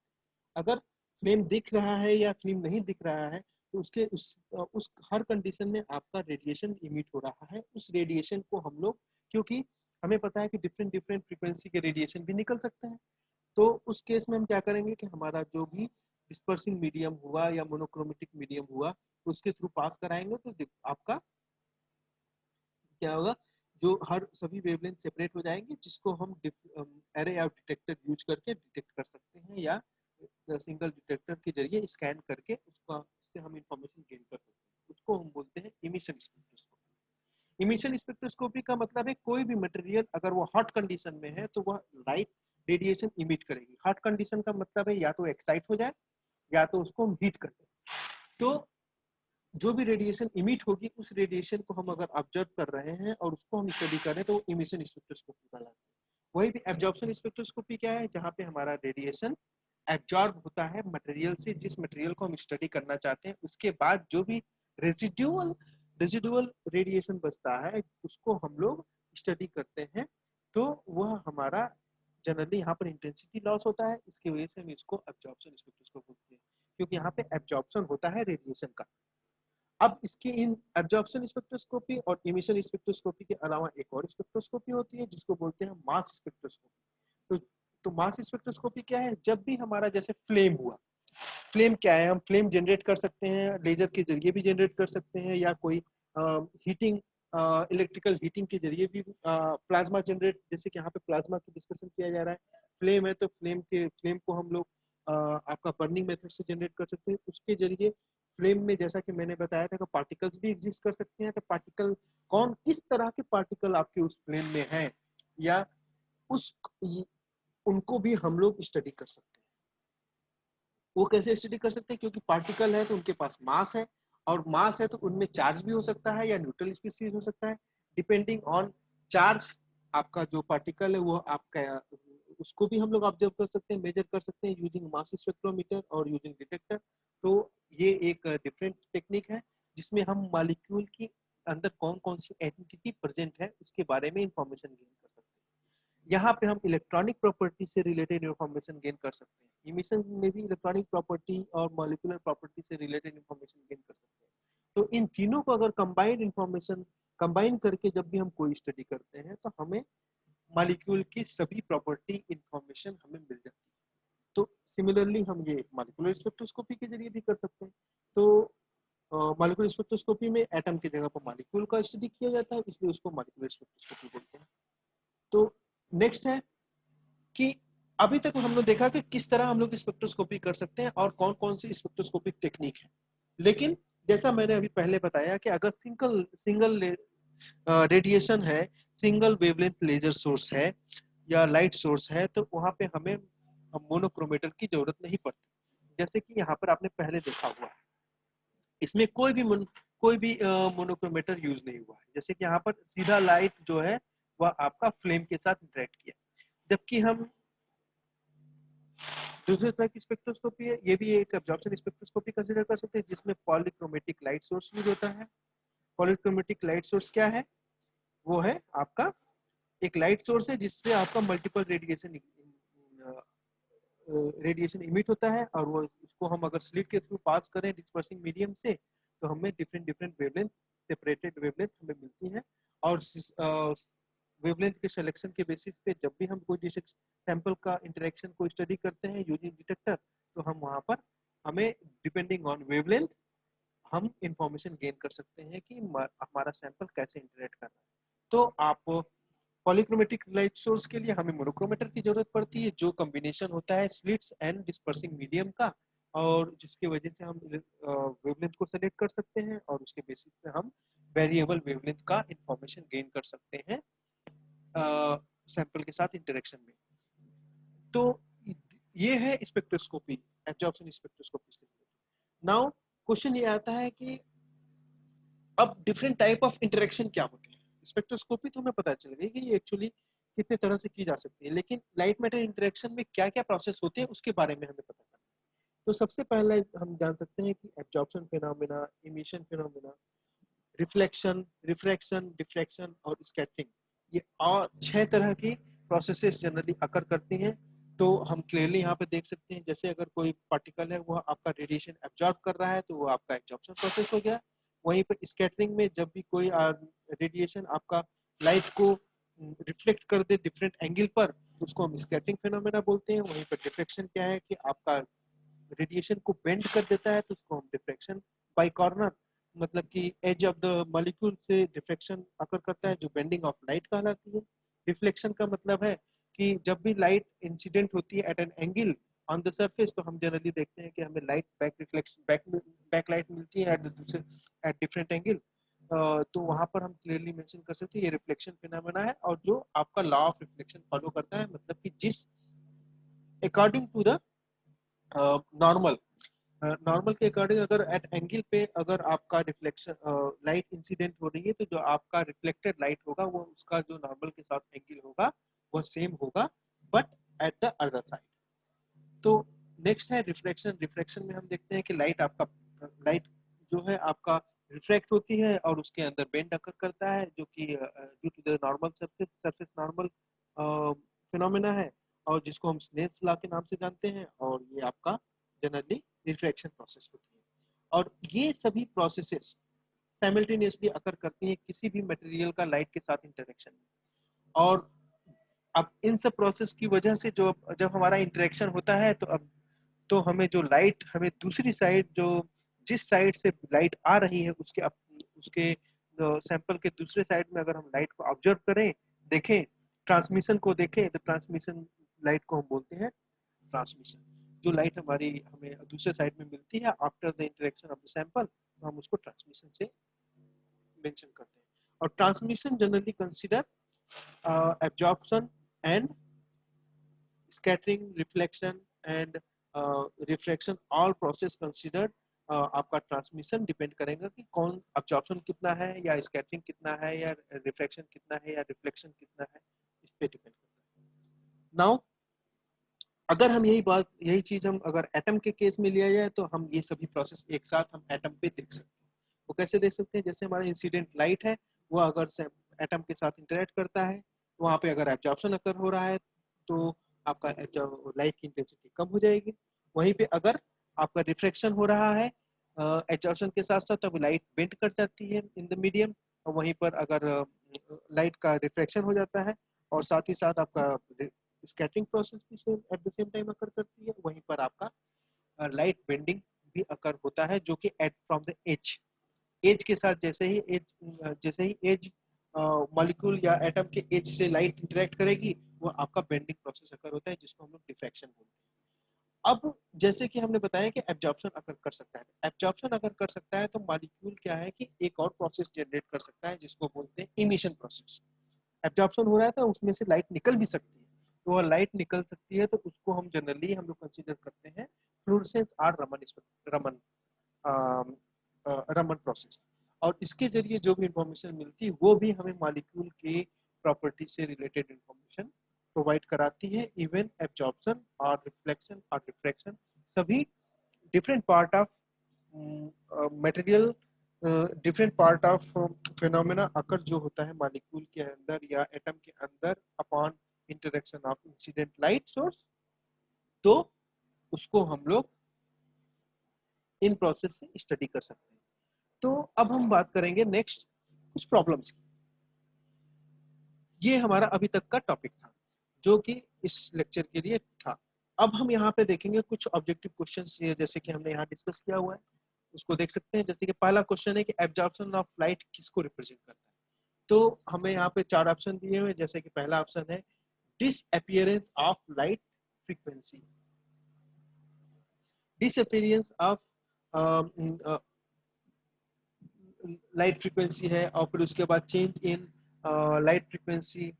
अगर फ्लेम दिख रहा है या फ्लेम नहीं दिख रहा है तो उसके उस हर कंडीशन में आपका रेडिएशन इमिट हो रहा है। उस रेडिएशन को हम लोग, क्योंकि हमें पता है कि डिफरेंट डिफरेंट फ्रीक्वेंसी के रेडिएशन भी निकल सकते हैं, तो उस केस में हम क्या करेंगे कि हमारा जो भी डिस्पर्सिंग मीडियम हुआ या मोनोक्रोमेटिक मीडियम हुआ, तो उसके थ्रू पास कराएंगे तो आपका क्या होगा, जो हर सभी वेवलेंथ सेपरेट हो जाएंगे, जिसको हम एरे ऑफ डिटेक्टर यूज करके डिटेक्ट कर सकते हैं, या सिंगल डिटेक्टर के जरिए स्कैन करके उसका उससे हम इंफॉर्मेशन गेन कर सकते हैं। उसको हम बोलते हैं इमिशन स्पेक्ट्रोस्कोपी। इमिशन स्पेक्ट्रोस्कोपी का मतलब है कोई भी मटेरियल अगर वो हॉट कंडीशन में है तो वह लाइट रेडिएशन इमिट करेगी। हॉट कंडीशन का मतलब है या तो एक्साइट हो जाए या तो उसको हम हीट कर दें। तो जो भी रेडिएशन इमिट होगी उस रेडिएशन को हम अगर ऑब्जर्व कर रहे हैं और उसको हम स्टडी कर रहे हैं तो इमिशन स्पेक्ट्रोस्कोपी कहलाता है। वही भी एब्जॉर्प्शन स्पेक्ट्रोस्कोपी क्या है, जहाँ पे हमारा रेडिएशन एब्जॉर्ब होता है मटेरियल से, जिस मटेरियल को हम स्टडी करना चाहते हैं, उसके बाद जो भी रेजिडुअल रेजिडुअल रेडिएशन बचता है उसको हम लोग स्टडी करते हैं। तो वह हमारा जनरली यहाँ पर इंटेंसिटी लॉस होता है, इसकी वजह से हम इसको एब्जॉर्प्शन स्पेक्ट्रोस्कोपी बोलते हैं, क्योंकि यहाँ पे एब्जॉर्प्शन होता है रेडिएशन का। अब इसकी इन एब्जॉर्प्शन स्पेक्ट्रोस्कोपी और इमिशन स्पेक्ट्रोस्कोपी के अलावा एक और स्पेक्ट्रोस्कोपी होती है जिसको बोलते हैं मास स्पेक्ट्रोस्कोपी। तो मास स्पेक्ट्रोस्कोपी क्या है, जब भी हमारा जैसे फ्लेम हुआ, फ्लेम क्या है, हम फ्लेम जनरेट कर सकते हैं, लेजर के जरिए भी जनरेट कर सकते हैं, या कोई हीटिंग इलेक्ट्रिकल हीटिंग के जरिए भी प्लाज्मा जनरेट, जैसे कि यहाँ पे प्लाज्मा की डिस्कशन किया जा रहा है। फ्लेम है तो फ्लेम को हम लोग आपका बर्निंग मेथड से जनरेट कर सकते हैं। उसके जरिए फ्लेम में जैसा कि मैंने बताया था कि पार्टिकल्स भी एग्जिस्ट कर सकते हैं, तो पार्टिकल कौन किस तरह के पार्टिकल आपके उस फ्लेम में हैं, या उस उनको भी हम लोग स्टडी कर सकते हैं। वो कैसे स्टडी कर सकते हैं, क्योंकि पार्टिकल है तो उनके पास मास है, और मास है तो उनमें चार्ज भी हो सकता है या न्यूट्रल स्पीसीज हो सकता है। डिपेंडिंग ऑन चार्ज आपका जो पार्टिकल है वो आपका उसको भी हम लोग ऑब्जर्व कर सकते हैं, मेजर कर सकते हैं यूजिंग मास स्पेक्ट्रोमीटर और यूजिंग डिटेक्टर। तो ये एक डिफरेंट टेक्निक है जिसमें हम मॉलिक्यूल की अंदर कौन कौन सी एंटिटी प्रेजेंट है उसके बारे में इंफॉर्मेशन गेन कर सकते हैं। यहाँ पे हम इलेक्ट्रॉनिक प्रॉपर्टी से रिलेटेड इंफॉर्मेशन गेन कर सकते हैं। इमिशन में भी इलेक्ट्रॉनिक प्रॉपर्टी और मॉलिक्यूलर प्रॉपर्टी से रिलेटेड इंफॉर्मेशन गेन कर सकते हैं। तो इन तीनों को अगर कंबाइंड इंफॉर्मेशन कंबाइन करके जब भी हम कोई स्टडी करते हैं तो हमें मॉलिक्यूल की सभी प्रॉपर्टी इंफॉर्मेशन हमें मिल जाती है। तो सिमिलरली हम ये मॉलिक्यूलर स्पेक्ट्रोस्कोपी के जरिए भी कर सकते हैं। तो मॉलिक्यूलर स्पेक्ट्रोस्कोपी में एटम की जगह पर मॉलिक्यूल का स्टडी किया जाता है, इसलिए उसको मॉलिक्यूलर स्पेक्ट्रोस्कोपी बोलते हैं। तो नेक्स्ट है कि अभी तक हमने देखा कि किस तरह हम लोग स्पेक्ट्रोस्कोपी कर सकते हैं और कौन कौन सी स्पेक्ट्रोस्कोपिक टेक्निक है। लेकिन जैसा मैंने अभी पहले बताया कि अगर सिंगल सिंगल रेडिएशन है, सिंगल वेवलेंथ लेजर सोर्स है या लाइट सोर्स है, तो वहां पे हमें मोनोक्रोमेटर की जरूरत नहीं पड़ती। जैसे कि यहाँ पर आपने पहले देखा हुआ, इसमें कोई भी मोनोक्रोमेटर यूज नहीं हुआ है। जैसे कि यहाँ पर सीधा लाइट जो है वह आपका फ्लेम के साथ इंटरेक्ट किया, जबकि हम दूसरे तरह की स्पेक्ट्रोस्कोपी है, ये भी एक एब्जॉर्प्शन स्पेक्ट्रोस्कोपी कंसीडर कर सकते हैं, जिसमें पॉलीक्रोमेटिक लाइट सोर्स यूज होता है। पॉलीक्रोमेटिक लाइट सोर्स क्या है, वो है आपका एक लाइट सोर्स है जिससे आपका मल्टीपल रेडिएशन इमिट होता है, और वो उसको हम अगर स्लिट के थ्रू पास करें डिस्पर्सिंग मीडियम से तो हमें different different wavelength, separated wavelength हमें मिलती हैं। और वेवलेंथ के सिलेक्शन के बेसिस पे जब भी हम कोई सैंपल का इंटरेक्शन को स्टडी करते हैं यूजिंग डिटेक्टर, तो हम वहां पर हमें डिपेंडिंग ऑन वेवलेंथ हम इंफॉर्मेशन गेन कर सकते हैं कि हमारा सैंपल कैसे इंटरेक्ट कर रहा है। तो आप पॉलीक्रोमेटिक लाइट सोर्स के लिए हमें मोनोक्रोमेटर की जरूरत पड़ती है, जो कॉम्बिनेशन होता है स्लिट्स एंड डिस्पर्सिंग मीडियम का, और जिसकी वजह से हम वेवलेंथ को सेलेक्ट कर सकते हैं और उसके बेसिस पे हम वेरिएबल वेवलेंथ का इंफॉर्मेशन गेन कर सकते हैं सैंपल के साथ इंटरेक्शन में। तो ये है spectroscopy, absorption spectroscopy. Now question ये आता है कि अब डिफरेंट टाइप ऑफ इंटरेक्शन क्या होते हैं। स्पेक्ट्रोस्कोपी तो हमें पता चल गई कि ये एक्चुअली कितने तरह से की जा सकती है, लेकिन लाइट मैटर इंटरेक्शन में क्या क्या प्रोसेस होते हैं उसके बारे में हमें पता करना है। तो सबसे पहले हम जान सकते हैं कि absorption phenomena, emission phenomena, reflection, refraction, diffraction और स्कैटरिंग, ये और 6 तरह की प्रोसेसेस जनरली अकर करती हैं। तो हम क्लियरली यहाँ पे देख सकते हैं, जैसे अगर कोई पार्टिकल है वो आपका रेडिएशन एब्जॉर्ब कर रहा है तो वो आपका एब्जॉर्प्शन प्रोसेस हो गया। वहीं पर स्कैटरिंग में जब भी कोई रेडिएशन आपका लाइट को रिफ्लेक्ट कर दे डिफरेंट एंगल पर, तो उसको हम स्कैटरिंग फिनोमेना बोलते हैं। वहीं पर डिफ्रैक्शन क्या है कि आपका रेडिएशन को बेंड कर देता है तो उसको हम डिफ्रैक्शन बाय कॉर्नर, मतलब कि एज ऑफ द मॉलिक्यूल से डिफ्रैक्शन अकर करता है, जो बेंडिंग ऑफ लाइट कहलाती है। रिफ्लेक्शन का मतलब है कि जब भी लाइट इंसिडेंट होती है at an angle on the surface, तो हम जनरली देखते हैं कि हमें light back reflection back light मिलती है एट डिफरेंट एंगल। तो वहां पर हम क्लियरली मेंशन कर सकते हैं ये रिफ्लेक्शन फिनोमेना है, और जो आपका लॉ ऑफ रिफ्लेक्शन फॉलो करता है, मतलब कि जिस according to the normal, normal के अकॉर्डिंग अगर एट एंगल पे अगर आपका रिफ्लेक्शन लाइट इंसिडेंट हो रही है, तो जो आपका रिफ्लेक्टेड लाइट होगा वो उसका जो नॉर्मल के साथ एंगल होगा वो सेम होगा, but at the other side. तो नेक्स्ट है रिफ्लेक्शन। रिफ्लेक्शन में हम देखते हैं कि लाइट जो है आपका रिफ्लेक्ट होती है और उसके अंदर बेंड अकर करता है, जो कि due to the normal surface normal phenomena है, और जिसको हम स्नेल्स लॉ के नाम से जानते हैं, और ये आपका जनरली रिफ्लेक्शन प्रोसेस होती है। और ये सभी प्रोसेसेस साइमल्टेनियसली अकर करती हैं किसी भी मटेरियल का लाइट के साथ इंटरेक्शन में। और अब इन सब प्रोसेस की वजह से जो जब हमारा इंटरेक्शन होता है, तो हमें जो लाइट हमें दूसरी साइड, जो जिस साइड से लाइट आ रही है उसके सैंपल के दूसरे साइड में अगर हम लाइट को ऑब्जर्व करें, देखें, ट्रांसमिशन को देखें, तो ट्रांसमिशन लाइट को हम बोलते हैं ट्रांसमिशन। जो लाइट हमें दूसरे साइड में मिलती है after the interaction of the sample, तो हम उसको ट्रांसमिशन से मेंशन करते हैं। और transmission generally consider absorption and scattering, reflection and refraction, all process considered. आपका ट्रांसमिशन डिपेंड करेगा कि कौन अब्जॉर्प्शन कितना है, या स्कैटरिंग कितना है, या रिफ्रैक्शन कितना है, या रिफ्लेक्शन कितना है, इस पे डिपेंड करता है। नाउ अगर हम यही चीज हम अगर एटम के केस में लिया जाए, तो हम ये सभी प्रोसेस एक साथ हम एटम पे देख सकते हैं। वो कैसे देख सकते हैं? जैसे हमारा इंसिडेंट लाइट है, वो अगर एटम के साथ इंटरेक्ट करता है, वहां पे अगर एब्जॉर्प्शन अकर हो रहा है, तो आपका लाइट की इंटेंसिटी कम हो जाएगी। वहीं पे अगर आपका रिफ्रैक्शन हो रहा है एब्जॉर्प्शन के साथ साथ, तब लाइट बेंड कर जाती है इन द मीडियम। और वहीं पर अगर लाइट का रिफ्रैक्शन हो जाता है, और साथ ही साथ आपका स्कैटरिंग प्रोसेस भी same at the same time occur करती है, वहीं पर आपका लाइट बेंडिंग भी अकर होता है, जो कि at from the edge edge के साथ, जैसे ही एज मॉलिक्यूल या एटम के एज से लाइट इंटरेक्ट करेगी, वो आपका बेंडिंग प्रोसेस अकर होता है, जिसको हम लोग डिफ्रैक्शन बोलते हैं। अब जैसे कि हमने बताया कि एब्जॉर्प्शन अगर कर सकता है, एब्जॉर्प्शन अगर कर सकता है, तो मॉलिक्यूल क्या है कि एक और प्रोसेस जनरेट कर सकता है, जिसको बोलते हैं इमिशन प्रोसेस। एब्जॉर्प्शन हो रहा है तो उसमें से लाइट निकल भी सकती है, तो वह लाइट निकल सकती है, तो उसको हम जनरली हम लोग कंसीडर करते हैं फ्लोरेसेंस और रमन अम, रमन प्रोसेस। और इसके जरिए जो भी इंफॉर्मेशन मिलती है, वो भी हमें मॉलिक्यूल के प्रॉपर्टी से रिलेटेड इंफॉर्मेशन प्रोवाइड कराती है। इवन एब्जॉर्प्शन और रिफ्लेक्शन और रिफ्रैक्शन सभी different part of material, different part of phenomena occur जो होता है मॉलिक्यूल के अंदर या एटम के अंदर upon interaction of incident light source, तो उसको हम लोग इन प्रोसेस से स्टडी कर सकते हैं। तो अब हम बात करेंगे नेक्स्ट कुछ प्रॉब्लम्स की। ये हमारा अभी तक का टॉपिक था, जो कि इस लेक्चर के लिए था। अब हम यहाँ पे देखेंगे कुछ ऑब्जेक्टिव क्वेश्चंस, जैसे कि हमने यहाँ डिस्कस किया हुआ है, उसको देख सकते हैं। जैसे कि पहला क्वेश्चन है कि एब्जॉर्प्शन ऑफ लाइट किसको रिप्रेजेंट करता है। तो हमें यहाँ पे 4 ऑप्शन दिए हुए हैं। जैसे कि पहला ऑप्शन है disappearance of light frequency, disappearance of light frequency है, और फिर उसके बाद चेंज इन लाइट फ्रीक्वेंसी,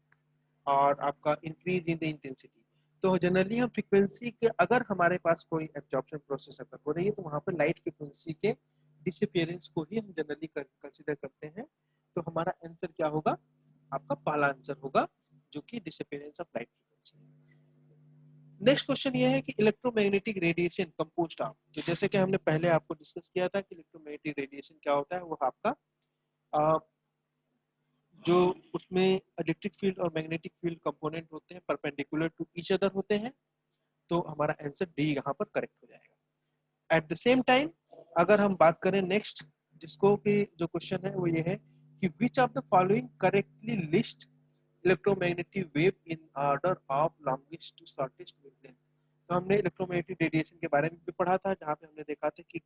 और आपका इंक्रीज इन द इंटेंसिटी। तो जनरली हम फ्रीक्वेंसी के, अगर हमारे पास कोई एब्जॉर्प्शन प्रोसेस अगर हो रही है, तो वहां पर लाइट फ्रीक्वेंसी के डिसअपियरेंस को ही हम जनरली कंसीडर करते हैं। तो हमारा आंसर क्या होगा? आपका पहला आंसर होगा, जो कि disappearance of light frequency. Next question ये है कि इलेक्ट्रोमैग्नेटिक रेडिएशन कंपोज्ड ऑफ, तो जैसे कि हमने पहले आपको डिस्कस किया था कि इलेक्ट्रोमैग्नेटिक रेडिएशन क्या होता है, वो आपका अ, जो उसमें इलेक्ट्रिक फील्ड और मैग्नेटिक फील्ड कंपोनेंट होते हैं परपेंडिकुलर टू ईच अदर होते हैं। तो हमारा आंसर डी यहाँ पर करेक्ट हो जाएगा। एट द सेम टाइम अगर हम बात करें नेक्स्ट, जिसको कि जो क्वेश्चन है वो ये है कि which of the following correctly list electromagnetic wave in order of longest to shortest wavelength. तो हमने इलेक्ट्रोमैग्नेटिक रेडिएशन के बारे में भी पढ़ा था, जहाँ पे हमने देखा था कि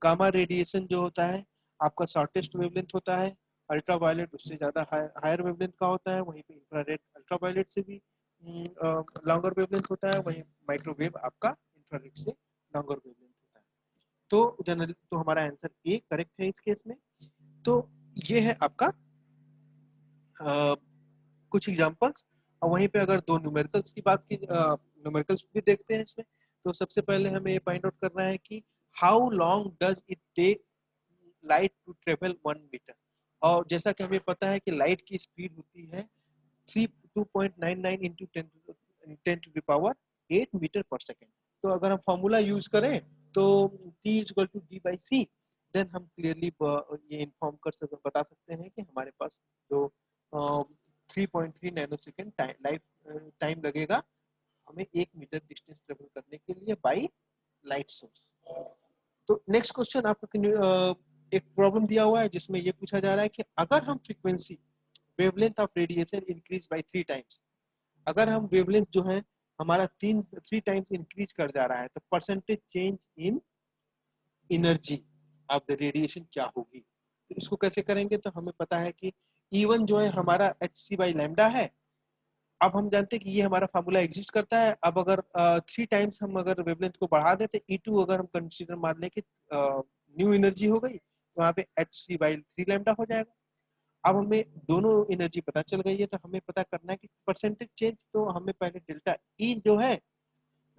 गामा रेडिएशन जो होता है आपका शॉर्टेस्ट वेवलेंथ होता है, अल्ट्रावायलेट उससे ज़्यादा हायर वेवलेंथ का होता है, वहीं पे इंफ्रारेड अल्ट्रावायलेट से भी लॉन्गर वेवलेंथ होता है, वहीं माइक्रोवेव आपका इंफ्रारेड से लॉन्गर वेवलेंथ होता है। तो जनरल तो हमारा आंसर ए करेक्ट है इस केस में। तो ये है आपका कुछ एग्जांपल्स। और वहीं पे अगर दो न्यूमेरिकल्स की बात की, न्यूमेरिकल्स भी देखते हैं इसमें। तो सबसे पहले हमें ये फाइंड आउट करना है कि how long does it take light to travel 1 metre. और जैसा कि हमें पता है कि लाइट की स्पीड होती है 2.99 into 10 to the power 8 metre per second. तो अगर हम फॉर्मूला यूज करें तो T equal to d by c, then हम क्लियरली ये इन्फॉर्म बता सकते हैं कि हमारे पास जो 3.3 नैनो सेकेंड लाइफ टाइम लगेगा हमें 1 मीटर डिस्टेंस ट्रेवल करने के लिए बाई लाइट सोर्स। तो नेक्स्ट क्वेश्चन आपका एक प्रॉब्लम दिया हुआ है जिसमें ये पूछा जा रहा है कि अगर हम frequency wavelength of radiation increase by 3 times, अगर हम वेवलेंथ जो है हमारा 3 टाइम्स इंक्रीज कर जा रहा है तो percentage change in energy of the radiation क्या होगी। तो इसको कैसे करेंगे, तो हमें पता है कि E1 जो है हमारा एच सी बाई लैम्डा है। अब हम जानते हैं कि ये हमारा फार्मूला एग्जिस्ट करता है। अब अगर 3 टाइम्स हम अगर वेवलेंथ को बढ़ा दें तो E2 अगर हम कंसीडर मान लें कि न्यू एनर्जी हो गई तो वहाँ पे एच सी बाई 3 लैम्डा हो जाएगा। अब हमें दोनों एनर्जी पता चल गई है तो हमें पता करना है कि परसेंटेज चेंज। तो हमें पहले डेल्टा ई जो है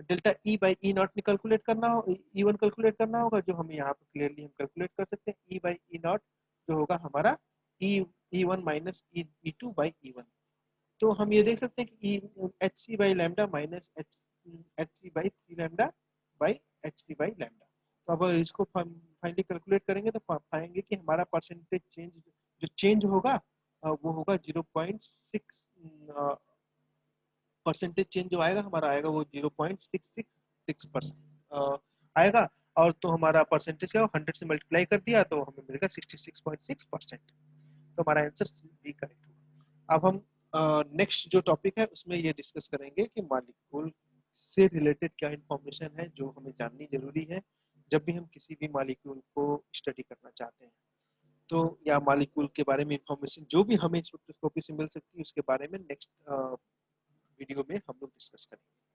delta E by E not calculate करना हो, E1 कैलकुलेट करना होगा, जो हमें यहाँ पे क्लियरली हम कैलकुलेट कर सकते हैं। ई बाई ई नॉट जो होगा हमारा ई E1 minus E2 by E1। तो हम ये देख सकते हैं कि h c by lambda minus h c by 3 lambda by h c by lambda. तो अब इसको फाइनली कैलकुलेट करेंगे तो पाएंगे कि हमारा परसेंटेज चेंज जो चेंज होगा वो होगा 0.6 परसेंटेज चेंज जो आएगा हमारा आएगा वो 0.666% आएगा। और तो हमारा परसेंटेज क्या 100 से मल्टीप्लाई कर दिया तो हमें मिलेगा 66.6%। तो हमारा आंसर बी करेक्ट होगा। अब हम नेक्स्ट जो टॉपिक है उसमें ये डिस्कस करेंगे कि मॉलिक्यूल से रिलेटेड क्या इंफॉर्मेशन है जो हमें जाननी जरूरी है जब भी हम किसी भी मॉलिक्यूल को स्टडी करना चाहते हैं। तो या मॉलिक्यूल के बारे में इंफॉर्मेशन जो भी हमें स्पेक्ट्रोस्कोपी से मिल सकती है उसके बारे में नेक्स्ट वीडियो में हम लोग डिस्कस करेंगे।